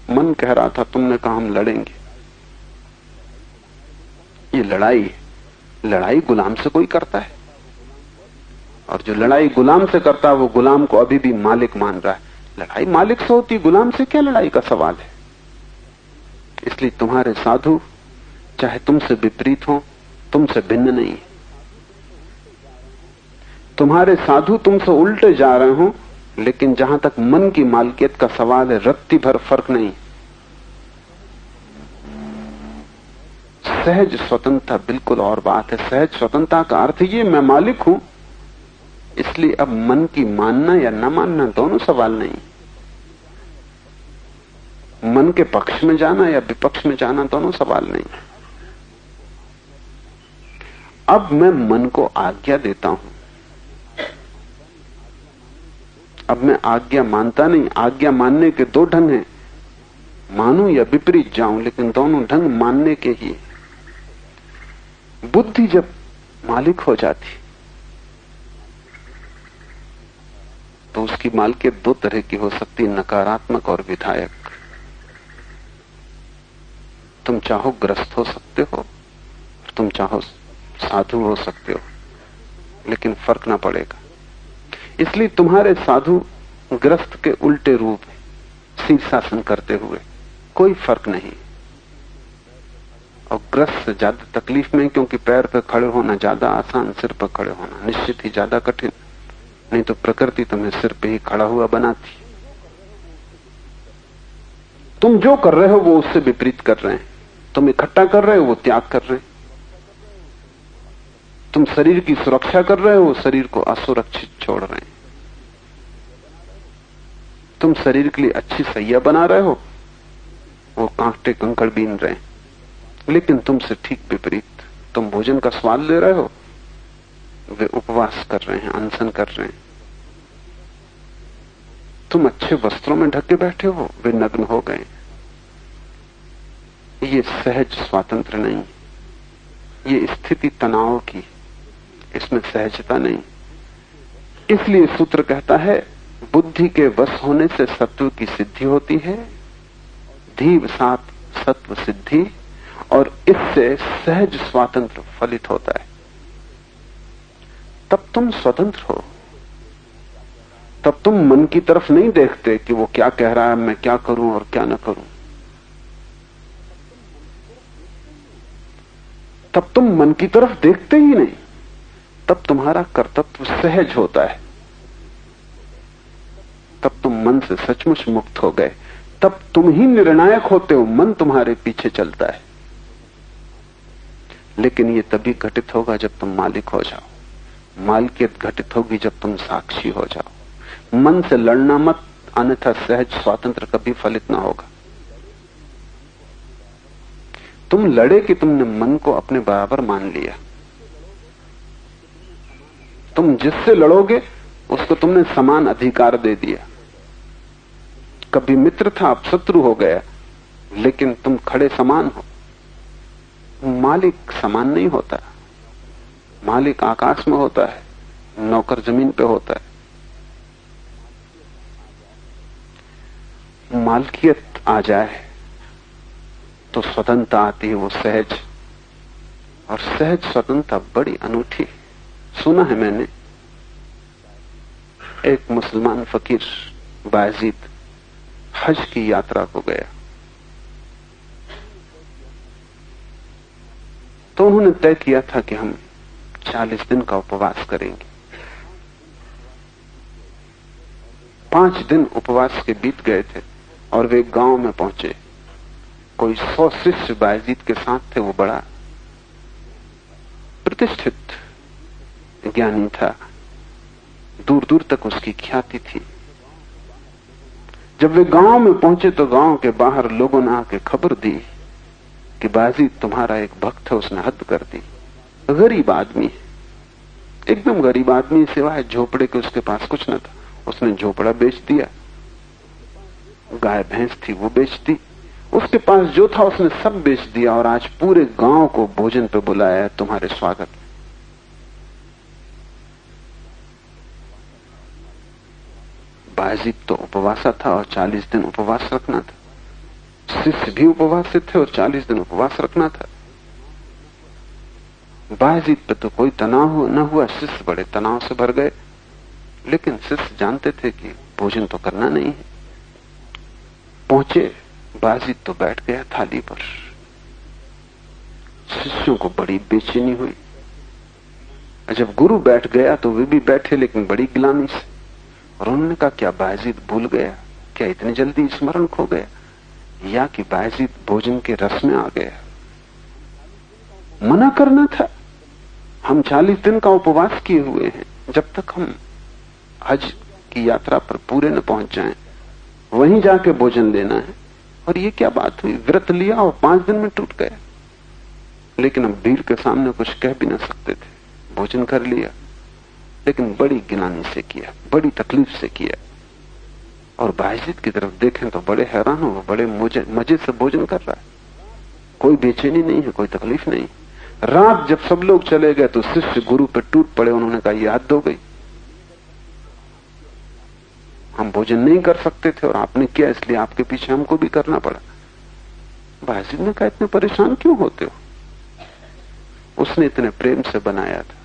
मन कह रहा था, तुमने कहा हम लड़ेंगे। ये लड़ाई है। लड़ाई गुलाम से कोई करता है, और जो लड़ाई गुलाम से करता है वो गुलाम को अभी भी मालिक मान रहा है। लड़ाई मालिक से होती, गुलाम से क्या लड़ाई का सवाल है। इसलिए तुम्हारे साधु चाहे तुमसे विपरीत हो, तुमसे भिन्न नहीं। तुम्हारे साधु तुमसे उल्टे जा रहे हो, लेकिन जहां तक मन की मालकियत का सवाल है, रत्ती भर फर्क नहीं। सहज स्वतंत्रता बिल्कुल और बात है। सहज स्वतंत्रता का अर्थ ये, मैं मालिक हूं, इसलिए अब मन की मानना या न मानना दोनों सवाल नहीं। मन के पक्ष में जाना या विपक्ष में जाना दोनों सवाल नहीं। अब मैं मन को आज्ञा देता हूं। अब मैं आज्ञा मानता नहीं। आज्ञा मानने के दो ढंग हैं, मानूं या विपरीत जाऊं, लेकिन दोनों ढंग मानने के ही। बुद्धि जब मालिक हो जाती तो उसकी मालिकियत दो तरह की हो सकती है, नकारात्मक और विधायक। तुम चाहो ग्रस्त हो सकते हो, तुम चाहो साधु हो सकते हो, लेकिन फर्क ना पड़ेगा। इसलिए तुम्हारे साधु ग्रस्त के उल्टे रूप शीर्षासन करते हुए कोई फर्क नहीं। और ग्रस्त से ज्यादा तकलीफ में, क्योंकि पैर पर खड़े होना ज्यादा आसान, सिर पर खड़े होना निश्चित ही ज्यादा कठिन। नहीं तो प्रकृति तुम्हें सिर पे ही खड़ा हुआ बनाती। तुम जो कर रहे हो वो उससे विपरीत कर रहे हैं। तुम इकट्ठा कर रहे हो, वो त्याग कर रहे हैं। तुम शरीर की सुरक्षा कर रहे हो, शरीर को असुरक्षित छोड़ रहे हैं। तुम शरीर के लिए अच्छी सैया बना रहे हो, वो कांटे कंकड़ बीन रहे हैं। लेकिन तुमसे ठीक विपरीत, तुम भोजन का स्वाद ले रहे हो, वे उपवास कर रहे हैं, अनशन कर रहे हैं। तुम अच्छे वस्त्रों में ढके बैठे हो, वे नग्न हो गए। ये सहज स्वातंत्र नहीं, ये स्थिति तनाव की, इसमें सहजता नहीं। इसलिए सूत्र कहता है, बुद्धि के वश होने से सत्व की सिद्धि होती है, धीव सात सत्व सिद्धि, और इससे सहज स्वातंत्र फलित होता है। तब तुम स्वतंत्र हो। तब तुम मन की तरफ नहीं देखते कि वो क्या कह रहा है, मैं क्या करूं और क्या ना करूं। तब तुम मन की तरफ देखते ही नहीं। तब तुम्हारा कर्तव्य सहज होता है। तब तुम मन से सचमुच मुक्त हो गए। तब तुम ही निर्णायक होते हो, मन तुम्हारे पीछे चलता है। लेकिन ये तभी घटित होगा जब तुम मालिक हो जाओ। मालिकियत घटित होगी जब तुम साक्षी हो जाओ। मन से लड़ना मत, अन्यथा सहज स्वातंत्र कभी फलित ना होगा। तुम लड़े कि तुमने मन को अपने बराबर मान लिया। तुम जिससे लड़ोगे उसको तुमने समान अधिकार दे दिया। कभी मित्र था, अब शत्रु हो गया, लेकिन तुम खड़े समान हो। मालिक समान नहीं होता। मालिक आकाश में होता है, नौकर जमीन पे होता है। मालकियत आ जाए तो स्वतंत्रता आती है, वो सहज। और सहज स्वतंत्रता बड़ी अनूठी। सुना है मैंने, एक मुसलमान फकीर बायजीद हज की यात्रा को गया, तो उन्होंने तय किया था कि हम 40 दिन का उपवास करेंगे। 5 दिन उपवास के बीत गए थे और वे गांव में पहुंचे। कोई 100 शिष्य बायजीद के साथ थे। वो बड़ा प्रतिष्ठित ज्ञानी था, दूर दूर तक उसकी ख्याति थी। जब वे गांव में पहुंचे तो गांव के बाहर लोगों ने आके खबर दी कि बायजीद तुम्हारा एक भक्त है, उसने हद कर दी। गरीब आदमी है, एकदम गरीब आदमी, सिवाय झोपड़े के उसके पास कुछ न था। उसने झोपड़ा बेच दिया, गाय भैंस थी वो बेच दी, उसके पास जो था उसने सब बेच दिया और आज पूरे गांव को भोजन पे बुलाया है तुम्हारे स्वागत में। बायजीद तो उपवासा था और 40 दिन उपवास रखना था। शिष्य भी उपवासित थे और 40 दिन उपवास रखना था। बायजीद पे तो कोई तनाव न हुआ, शिष्य बड़े तनाव से भर गए। लेकिन शिष्य जानते थे कि भोजन तो करना नहीं है। पहुंचे, बायजीद तो बैठ गया थाली पर। शिष्यों को बड़ी बेचैनी हुई। जब गुरु बैठ गया तो वे भी बैठे, लेकिन बड़ी गिलानी से। और उन्होंने कहा, क्या बायजीद भूल गया? क्या इतनी जल्दी स्मरण खो गया? या कि बायजीद भोजन के रस में आ गया? मना करना था। हम 40 दिन का उपवास किए हुए हैं, जब तक हम हज की यात्रा पर पूरे न पहुंच जाएं, वहीं जाके भोजन लेना है। और ये क्या बात हुई? व्रत लिया और 5 दिन में टूट गया। लेकिन हम भीड़ के सामने कुछ कह भी ना सकते थे, भोजन कर लिया। लेकिन बड़ी गिलानी से किया, बड़ी तकलीफ से किया। और बायजीद की तरफ देखें तो बड़े हैरान हो, वो बड़े मजे से भोजन कर रहा है, कोई बेचैनी नहीं है, कोई तकलीफ नहीं। रात जब सब लोग चले गए तो शिष्य गुरु पे टूट पड़े। उन्होंने कहा, ये हद हो गई, हम भोजन नहीं कर सकते थे और आपने किया, इसलिए आपके पीछे हमको भी करना पड़ा। बायजीद ने कहा, इतने परेशान क्यों होते हो? उसने इतने प्रेम से बनाया था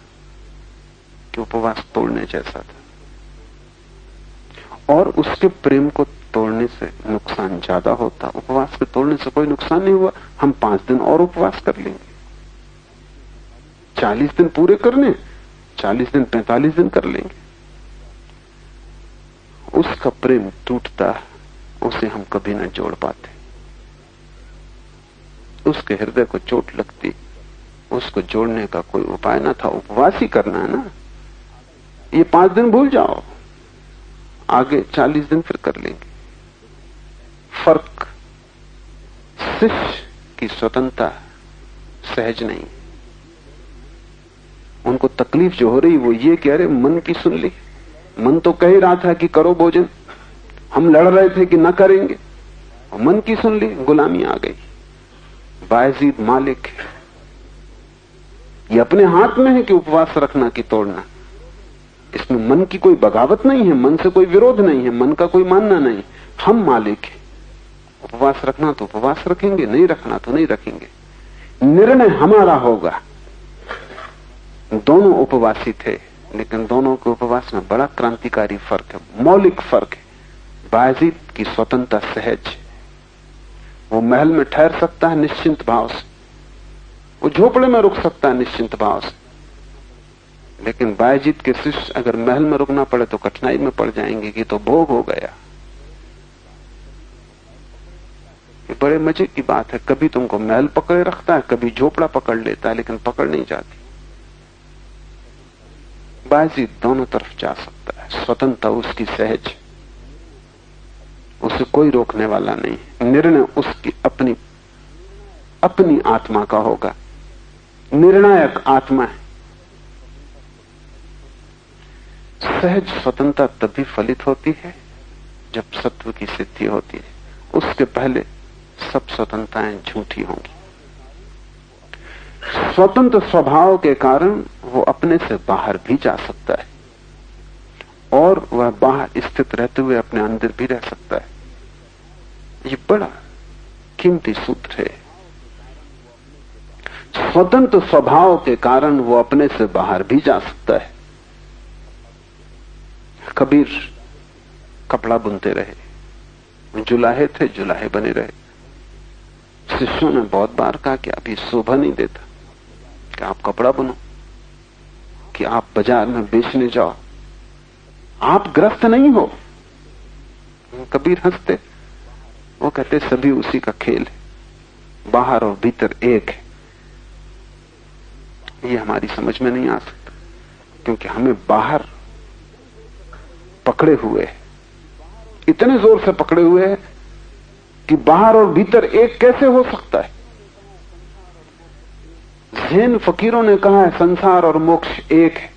कि उपवास तोड़ने जैसा था। और उसके प्रेम को तोड़ने से नुकसान ज्यादा होता। उपवास के तोड़ने से कोई नुकसान नहीं हुआ। हम 5 दिन और उपवास कर लेंगे। 40 दिन पूरे करने, 40 दिन 45 दिन कर लेंगे। उसका प्रेम टूटता, उसे हम कभी न जोड़ पाते। उसके हृदय को चोट लगती, उसको जोड़ने का कोई उपाय न था। उपवास ही करना है ना। ये 5 दिन भूल जाओ, आगे 40 दिन फिर कर लेंगे। फर्क, शिष्य की स्वतंत्रता सहज नहीं। उनको तकलीफ जो हो रही वो ये कह रहे, मन की सुन ली। मन तो कह ही रहा था कि करो भोजन, हम लड़ रहे थे कि न करेंगे, और मन की सुन ली, गुलामी आ गई। बायजीद मालिक है, ये अपने हाथ में है कि उपवास रखना कि तोड़ना। इसमें मन की कोई बगावत नहीं है, मन से कोई विरोध नहीं है, मन का कोई मानना नहीं। हम मालिक हैं। उपवास रखना तो उपवास रखेंगे, नहीं रखना तो नहीं रखेंगे। निर्णय हमारा होगा। दोनों उपवासी थे, लेकिन दोनों के उपवास में बड़ा क्रांतिकारी फर्क है, मौलिक फर्क है। बायजीद की स्वतंत्रता सहज है, वो महल में ठहर सकता है निश्चिंत भाव से, वो झोपड़े में रुक सकता है निश्चिंत भाव से। लेकिन बायजीद के शिष्य अगर महल में रुकना पड़े तो कठिनाई में पड़ जाएंगे कि तो भोग हो गया। ये बड़े मजे की बात है, कभी तुमको महल पकड़े रखता है, कभी झोपड़ा पकड़ लेता है, लेकिन पकड़ नहीं जाती। बायजीद दोनों तरफ जा सकता है, स्वतंत्रता उसकी सहज, उसे कोई रोकने वाला नहीं। निर्णय उसकी अपनी अपनी आत्मा का होगा, निर्णायक आत्मा है। सहज स्वतंत्रता तभी फलित होती है जब सत्व की सिद्धि होती है। उसके पहले सब स्वतंत्रताएं झूठी होंगी। स्वतंत्र स्वभाव के कारण वो अपने से बाहर भी जा सकता है। और वह बाहर स्थित रहते हुए अपने अंदर भी रह सकता है। ये बड़ा कीमती सूत्र है। स्वतंत्र स्वभाव के कारण वो अपने से बाहर भी जा सकता है। कबीर कपड़ा बुनते रहे, जुलाहे थे, जुलाहे बने रहे। शिष्यों ने बहुत बार कहा कि अभी शोभा नहीं देता कि आप कपड़ा बुनो, कि आप बाजार में बेचने जाओ, आप ग्रस्त नहीं हो। कबीर हंसते, वो कहते सभी उसी का खेल है, बाहर और भीतर एक है। ये हमारी समझ में नहीं आ सकता, क्योंकि हमें बाहर पकड़े हुए हैं, इतने जोर से पकड़े हुए हैं कि बाहर और भीतर एक कैसे हो सकता है। जैन फकीरों ने कहा है संसार और मोक्ष एक है।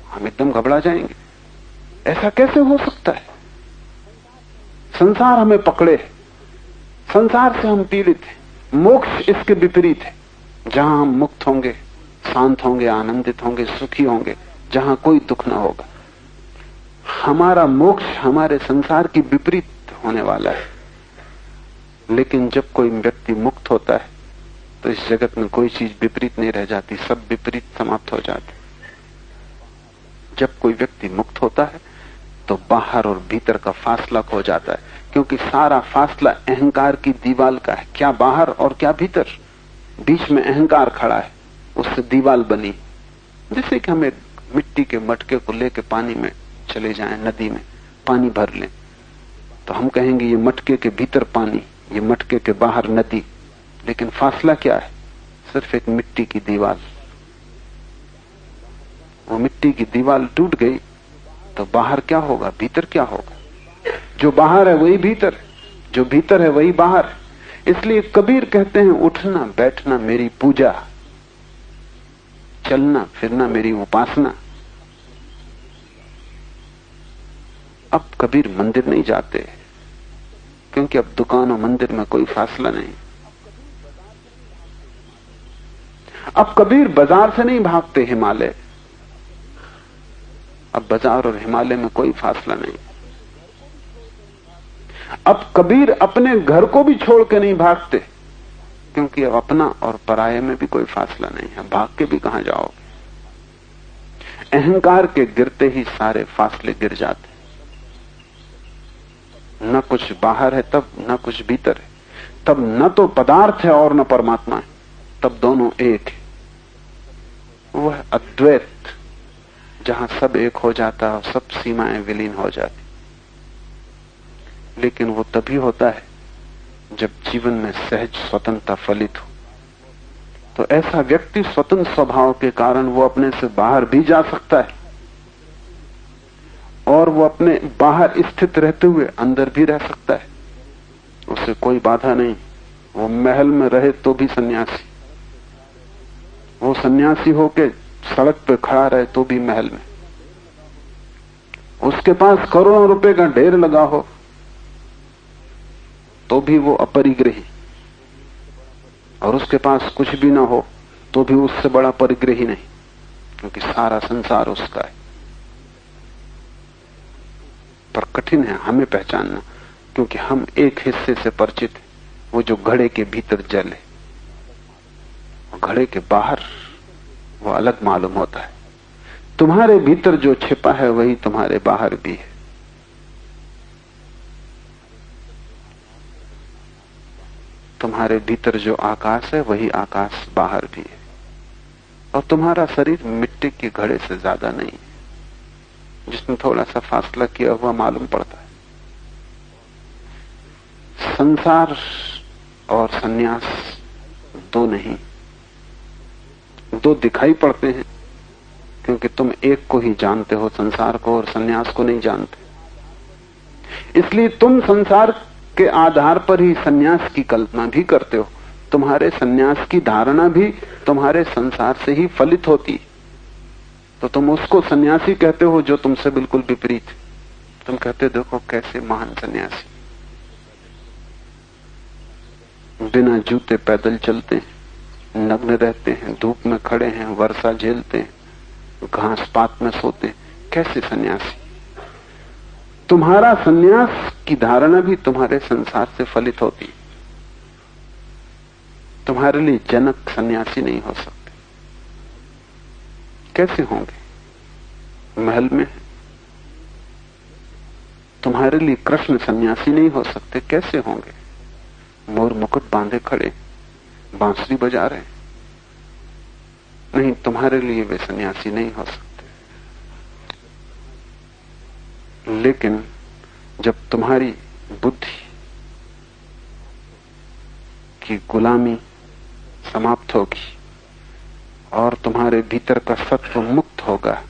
हम एकदम घबरा जाएंगे, ऐसा कैसे हो सकता है। संसार हमें पकड़े, संसार से हम पीड़ित हैं, मोक्ष इसके विपरीत है, जहां हम मुक्त होंगे, शांत होंगे, आनंदित होंगे, सुखी होंगे, जहां कोई दुख ना होगा। हमारा मोक्ष हमारे संसार की विपरीत होने वाला है। लेकिन जब कोई व्यक्ति मुक्त होता है तो इस जगत में कोई चीज विपरीत नहीं रह जाती, सब विपरीत समाप्त हो जाते। जब कोई व्यक्ति मुक्त होता है तो बाहर और भीतर का फासला खो जाता है, क्योंकि सारा फासला अहंकार की दीवार का है। क्या बाहर और क्या भीतर, बीच में अहंकार खड़ा है, उससे दीवार बनी। जैसे कि हम एक मिट्टी के मटके को लेकर पानी में चले जाएं, नदी में पानी भर लें, तो हम कहेंगे ये मटके के भीतर पानी, ये मटके के बाहर नदी। लेकिन फासला क्या है, सिर्फ एक मिट्टी की दीवार। वो मिट्टी की दीवार टूट गई तो बाहर क्या होगा, भीतर क्या होगा। जो बाहर है वही भीतर है, जो भीतर है वही बाहर है। इसलिए कबीर कहते हैं उठना बैठना मेरी पूजा, चलना फिरना मेरी उपासना। अब कबीर मंदिर नहीं जाते, क्योंकि अब दुकान और मंदिर में कोई फासला नहीं। अब कबीर बाजार से नहीं भागते हिमालय, अब बाजार और हिमालय में कोई फासला नहीं। अब कबीर अपने घर को भी छोड़ के नहीं भागते, क्योंकि अब अपना और पराये में भी कोई फासला नहीं है। भाग के भी कहां जाओगे। अहंकार के गिरते ही सारे फासले गिर जाते। न कुछ बाहर है तब, न कुछ भीतर है तब, न तो पदार्थ है और न परमात्मा है, तब दोनों एक है। वह अद्वैत जहां सब एक हो जाता है और सब सीमाएं विलीन हो जाती। लेकिन वो तभी होता है जब जीवन में सहज स्वतंत्रता फलित हो। तो ऐसा व्यक्ति स्वतंत्र स्वभाव के कारण वो अपने से बाहर भी जा सकता है, और वो अपने बाहर स्थित रहते हुए अंदर भी रह सकता है। उसे कोई बाधा नहीं। वो महल में रहे तो भी सन्यासी, वो सन्यासी होके सड़क पे खड़ा रहे तो भी महल में, उसके पास करोड़ों रुपए का ढेर लगा हो तो भी वो अपरिग्रही, और उसके पास कुछ भी ना हो तो भी उससे बड़ा परिग्रही नहीं, क्योंकि सारा संसार उसका है। पर कठिन है हमें पहचानना, क्योंकि हम एक हिस्से से परिचित हैं, वो जो घड़े के भीतर जल है। घड़े के बाहर वो अलग मालूम होता है। तुम्हारे भीतर जो छिपा है वही तुम्हारे बाहर भी है। तुम्हारे भीतर जो आकाश है वही आकाश बाहर भी है। और तुम्हारा शरीर मिट्टी के घड़े से ज्यादा नहीं है, जिसमें थोड़ा सा फासला किया हुआ मालूम पड़ता है। संसार और सन्यास दो नहीं, दो दिखाई पड़ते हैं, क्योंकि तुम एक को ही जानते हो, संसार को, और सन्यास को नहीं जानते। इसलिए तुम संसार के आधार पर ही सन्यास की कल्पना भी करते हो। तुम्हारे सन्यास की धारणा भी तुम्हारे संसार से ही फलित होती। तो तुम उसको सन्यासी कहते हो जो तुमसे बिल्कुल विपरीत। तुम कहते देखो कैसे महान सन्यासी, बिना जूते पैदल चलते हैं, नग्न रहते हैं, धूप में खड़े हैं, वर्षा झेलते हैं, घास पात में सोते हैं। कैसे सन्यासी? तुम्हारा सन्यास की धारणा भी तुम्हारे संसार से फलित होती। तुम्हारे लिए जनक सन्यासी नहीं हो सकते। कैसे होंगे? महल में। तुम्हारे लिए कृष्ण सन्यासी नहीं हो सकते। कैसे होंगे? मोर मुकुट बांधे खड़े, बांसुरी बजा रहे। नहीं, तुम्हारे लिए वे सन्यासी नहीं हो सकते। लेकिन जब तुम्हारी बुद्धि की गुलामी समाप्त होगी और तुम्हारे भीतर का सत्व मुक्त होगा,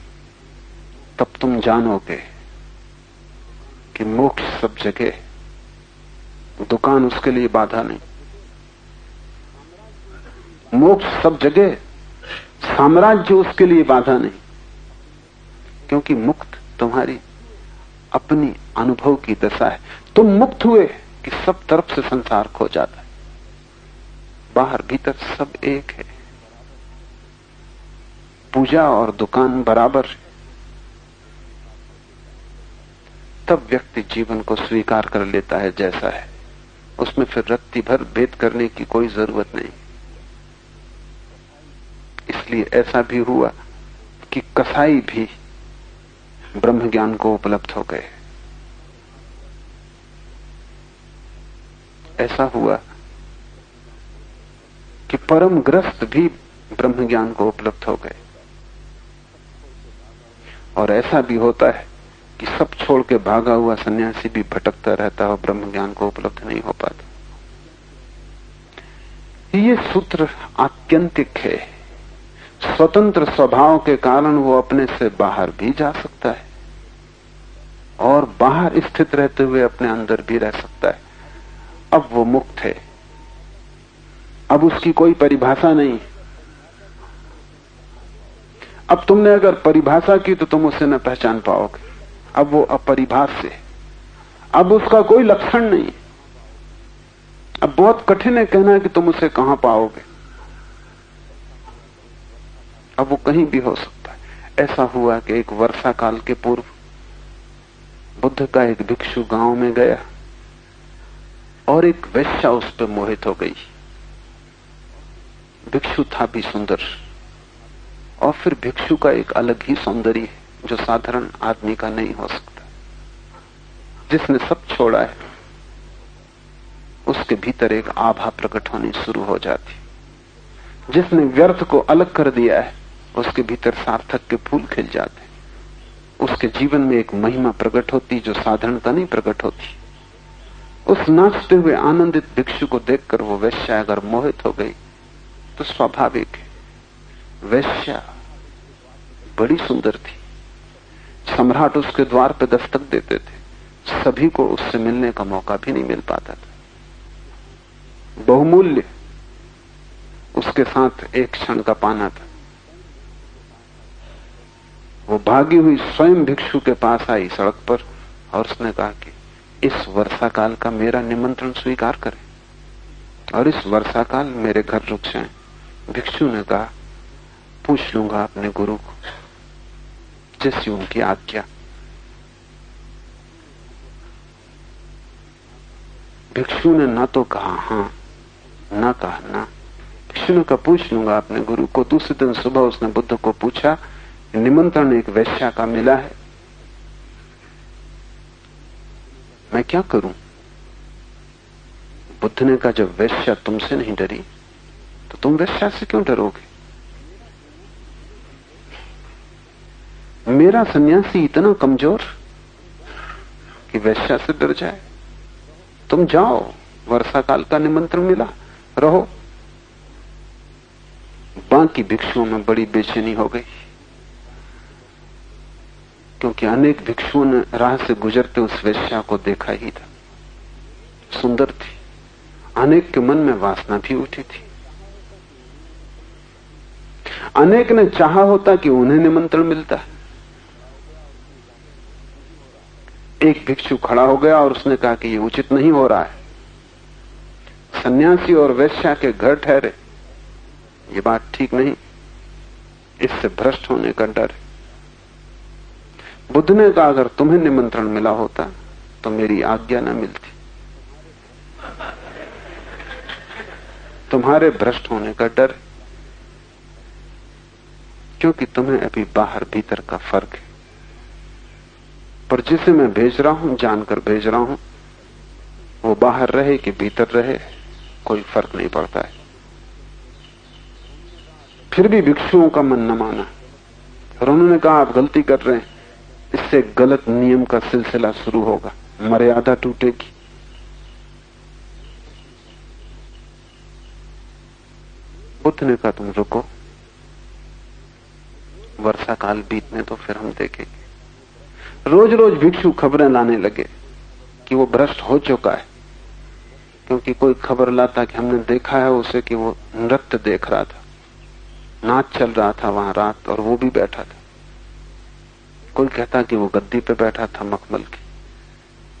तब तुम जानोगे कि मोक्ष सब जगह, दुकान उसके लिए बाधा नहीं। मोक्ष सब जगह, साम्राज्य उसके लिए बाधा नहीं, क्योंकि मुक्त तुम्हारी अपनी अनुभव की दशा है। तुम मुक्त हुए कि सब तरफ से संसार खो जाता है। बाहर भीतर सब एक है। पूजा और दुकान बराबर है। तब व्यक्ति जीवन को स्वीकार कर लेता है जैसा है। उसमें फिर रत्ती भर भेद करने की कोई जरूरत नहीं। इसलिए ऐसा भी हुआ कि कसाई भी ब्रह्म ज्ञान को उपलब्ध हो गए। ऐसा हुआ कि परम ग्रस्त भी ब्रह्म ज्ञान को उपलब्ध हो गए। और ऐसा भी होता है कि सब छोड़ के भागा हुआ सन्यासी भी भटकता रहता और ब्रह्म ज्ञान को उपलब्ध नहीं हो पाता। ये सूत्र आत्यंतिक है। स्वतंत्र स्वभाव के कारण वो अपने से बाहर भी जा सकता है और बाहर स्थित रहते हुए अपने अंदर भी रह सकता है। अब वो मुक्त है। अब उसकी कोई परिभाषा नहीं। अब तुमने अगर परिभाषा की तो तुम उसे न पहचान पाओगे। अब वो अपरिभाष्य है। अब उसका कोई लक्षण नहीं। अब बहुत कठिन है कहना कि तुम उसे कहां पाओगे। अब वो कहीं भी हो सकता है। ऐसा हुआ कि एक वर्षा काल के पूर्व बुद्ध का एक भिक्षु गांव में गया और एक वेश्या उस पर मोहित हो गई। भिक्षु था भी सुंदर, और फिर भिक्षु का एक अलग ही सौंदर्य है जो साधारण आदमी का नहीं हो सकता। जिसने सब छोड़ा है उसके भीतर एक आभा प्रकट होनी शुरू हो जाती। जिसने व्यर्थ को अलग कर दिया है उसके भीतर सार्थक के फूल खिल जाते। उसके जीवन में एक महिमा प्रकट होती जो साधारणता नहीं प्रकट होती। उस नाचते हुए आनंदित भिक्षु को देखकर वो वेश्या अगर मोहित हो गई तो स्वाभाविक है। वेश्या बड़ी सुंदर थी। सम्राट उसके द्वार पर दस्तक देते थे। सभी को उससे मिलने का मौका भी नहीं मिल पाता था। बहुमूल्य उसके साथ एक क्षण का पाना था। वो भागी हुई स्वयं भिक्षु के पास आई सड़क पर और उसने कहा कि इस वर्षा काल का मेरा निमंत्रण स्वीकार करें और इस वर्षा काल मेरे घर रुक जाएं। भिक्षु ने कहा, पूछ लूंगा अपने गुरु को, जैसी उनकी आज्ञा। भिक्षु ने ना तो कहा हां, ना कहा ना। भिक्षु ने कहा, पूछ लूंगा अपने गुरु को। दूसरे दिन सुबह उसने बुद्ध को पूछा, निमंत्रण एक वेश्या का मिला है, मैं क्या करूं? बुद्ध ने कहा, जब वेश्या तुमसे नहीं डरी तो तुम वेश्या से क्यों डरोगे? मेरा सन्यासी इतना कमजोर कि वेश्या से डर जाए? तुम जाओ, वर्षा काल का निमंत्रण मिला, रहो। बाकी भिक्षुओं में बड़ी बेचैनी हो गई, क्योंकि अनेक भिक्षुओं ने राह से गुजरते उस वेश्या को देखा ही था। सुंदर थी। अनेक के मन में वासना भी उठी थी। अनेक ने चाहा होता कि उन्हें निमंत्रण मिलता। एक भिक्षु खड़ा हो गया और उसने कहा कि ये उचित नहीं हो रहा है। सन्यासी और वेश्या के घर ठहरे, ये बात ठीक नहीं। इससे भ्रष्ट होने का डर है। बुद्ध ने कहा अगर तुम्हें निमंत्रण मिला होता तो मेरी आज्ञा न मिलती। तुम्हारे भ्रष्ट होने का डर, क्योंकि तुम्हें अभी बाहर भीतर का फर्क है। पर जिसे मैं भेज रहा हूं, जानकर भेज रहा हूं, वो बाहर रहे कि भीतर रहे कोई फर्क नहीं पड़ता है। फिर भी भिक्षुओं का मन न माना और उन्होंने कहा आप गलती कर रहे हैं, इससे गलत नियम का सिलसिला शुरू होगा, मर्यादा टूटेगी। बुद्ध ने कहा तुम रुको, वर्षा काल बीतने तो फिर हम देखेंगे। रोज रोज भिक्षु खबरें लाने लगे कि वो भ्रष्ट हो चुका है, क्योंकि कोई खबर लाता कि हमने देखा है उसे कि वो नृत्य देख रहा था, नाच चल रहा था वहां रात और वो भी बैठा था। कोई कहता कि वो गद्दी पे बैठा था मखमल की,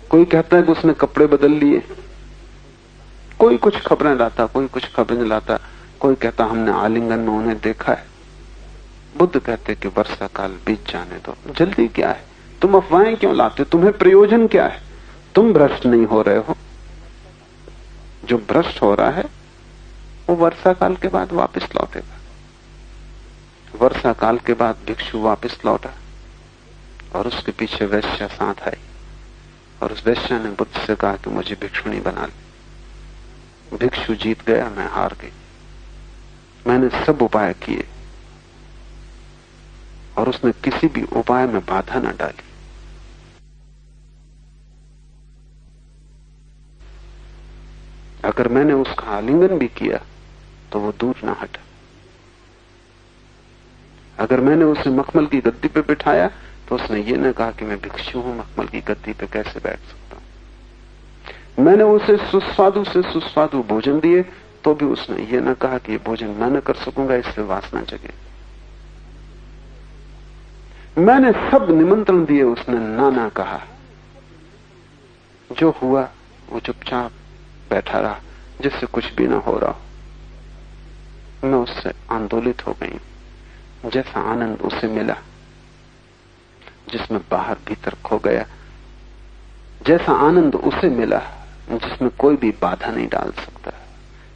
कोई कहता है कि उसने कपड़े बदल लिए। कोई कुछ खबरें लाता, कोई कुछ खबरें लाता, कोई कहता हमने आलिंगन में उन्हें देखा है। बुद्ध कहते कि वर्षा काल बीत जाने दो, जल्दी क्या है, तुम अफवाहें क्यों लाते, तुम्हें प्रयोजन क्या है, तुम भ्रष्ट नहीं हो रहे हो। जो भ्रष्ट हो रहा है वो वर्षा काल के बाद वापस लौटेगा। वर्षा काल के बाद भिक्षु वापस लौटा और उसके पीछे वैश्या साथ आई और उस वैश्या ने बुद्ध से कहा कि मुझे भिक्षुणी बना ले। भिक्षु जीत गया, मैं हार गई। मैंने सब उपाय किए और उसने किसी भी उपाय में बाधा न डाली। अगर मैंने उसका आलिंगन भी किया तो वो दूर ना हटा। अगर मैंने उसे मखमल की गद्दी पे बिठाया तो उसने ये न कहा कि मैं भिक्षु हूं, मखमल की गद्दी पे कैसे बैठ सकता हूं। मैंने उसे सुस्वादु से सुस्वादु भोजन दिए तो भी उसने ये न कहा कि ये भोजन मैं न कर सकूंगा, इससे वासना जगे। मैंने सब निमंत्रण दिए, उसने ना कहा। जो हुआ वो चुपचाप बैठा रहा, जिससे कुछ भी ना हो रहा हो। मैं उससे आंदोलित हो गई। जैसा आनंद उसे मिला जिसमें बाहर भीतर खो गया, जैसा आनंद उसे मिला जिसमें कोई भी बाधा नहीं डाल सकता,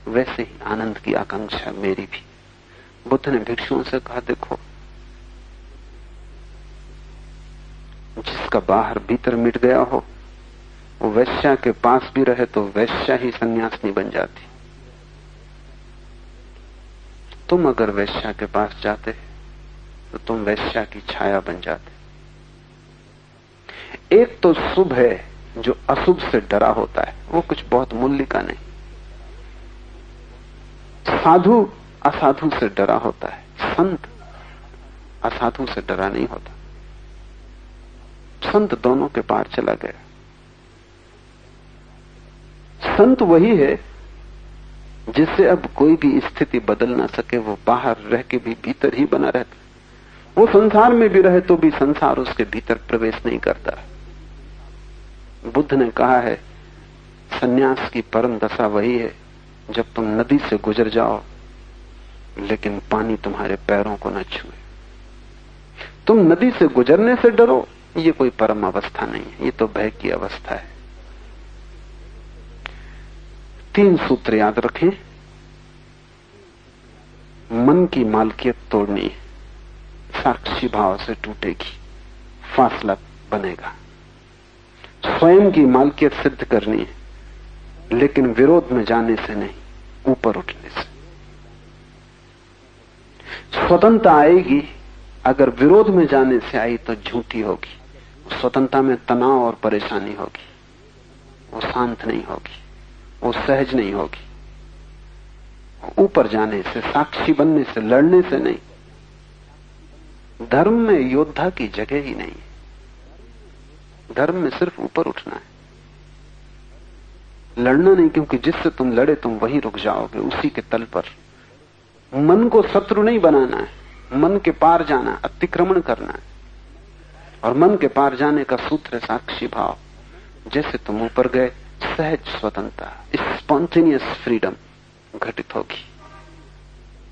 वैसे ही आनंद की आकांक्षा मेरी भी। बुद्ध ने भिक्षुओं से कहा देखो, जिसका बाहर भीतर मिट गया हो वो वैश्या के पास भी रहे तो वैश्या ही सन्यासिनी बन जाती। तुम अगर वैश्या के पास जाते तो तुम वैश्या की छाया बन जाते। एक तो शुभ है जो अशुभ से डरा होता है, वो कुछ बहुत मूल्य का नहीं। साधु असाधु से डरा होता है, संत असाधु से डरा नहीं होता। संत दोनों के पार चला गया। संत वही है जिससे अब कोई भी स्थिति बदल ना सके, वो बाहर रह के भी भीतर ही बना रहता। वो संसार में भी रहे तो भी संसार उसके भीतर प्रवेश नहीं करता। बुद्ध ने कहा है सन्यास की परम दशा वही है जब तुम नदी से गुजर जाओ लेकिन पानी तुम्हारे पैरों को न छुए। तुम नदी से गुजरने से डरो, ये कोई परम अवस्था नहीं है, ये तो भय की अवस्था है। 3 सूत्र याद रखें। मन की मालकियत तोड़नी है, साक्षी भाव से टूटेगी, फासला बनेगा। स्वयं की मालकियत सिद्ध करनी है, लेकिन विरोध में जाने से नहीं, ऊपर उठने से। स्वतंत्रता आएगी, अगर विरोध में जाने से आई तो झूठी होगी। स्वतंत्रता में तनाव और परेशानी होगी, वो शांत नहीं होगी, वो सहज नहीं होगी। ऊपर जाने से, साक्षी बनने से, लड़ने से नहीं। धर्म में योद्धा की जगह ही नहीं है। धर्म में सिर्फ ऊपर उठना है, लड़ना नहीं, क्योंकि जिससे तुम लड़े तुम वहीं रुक जाओगे, उसी के तल पर। मन को शत्रु नहीं बनाना है, मन के पार जाना, अतिक्रमण करना है। और मन के पार जाने का सूत्र है साक्षी भाव। जैसे तुम ऊपर गए, सहज स्वतंत्रता, स्पॉन्टेनियस फ्रीडम घटित होगी,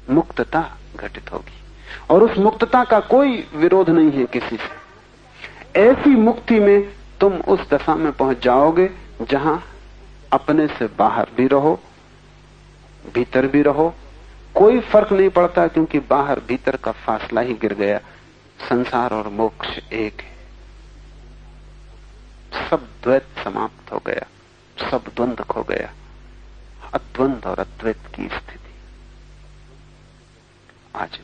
मुक्तता घटित होगी। और उस मुक्तता का कोई विरोध नहीं है किसी से। ऐसी मुक्ति में तुम उस दशा में पहुंच जाओगे जहां अपने से बाहर भी रहो, भीतर भी रहो, कोई फर्क नहीं पड़ता, क्योंकि बाहर भीतर का फासला ही गिर गया। संसार और मोक्ष एक है। सब द्वैत समाप्त हो गया, सब द्वंद्व खो गया, अद्वंद और अद्वैत की स्थिति। आज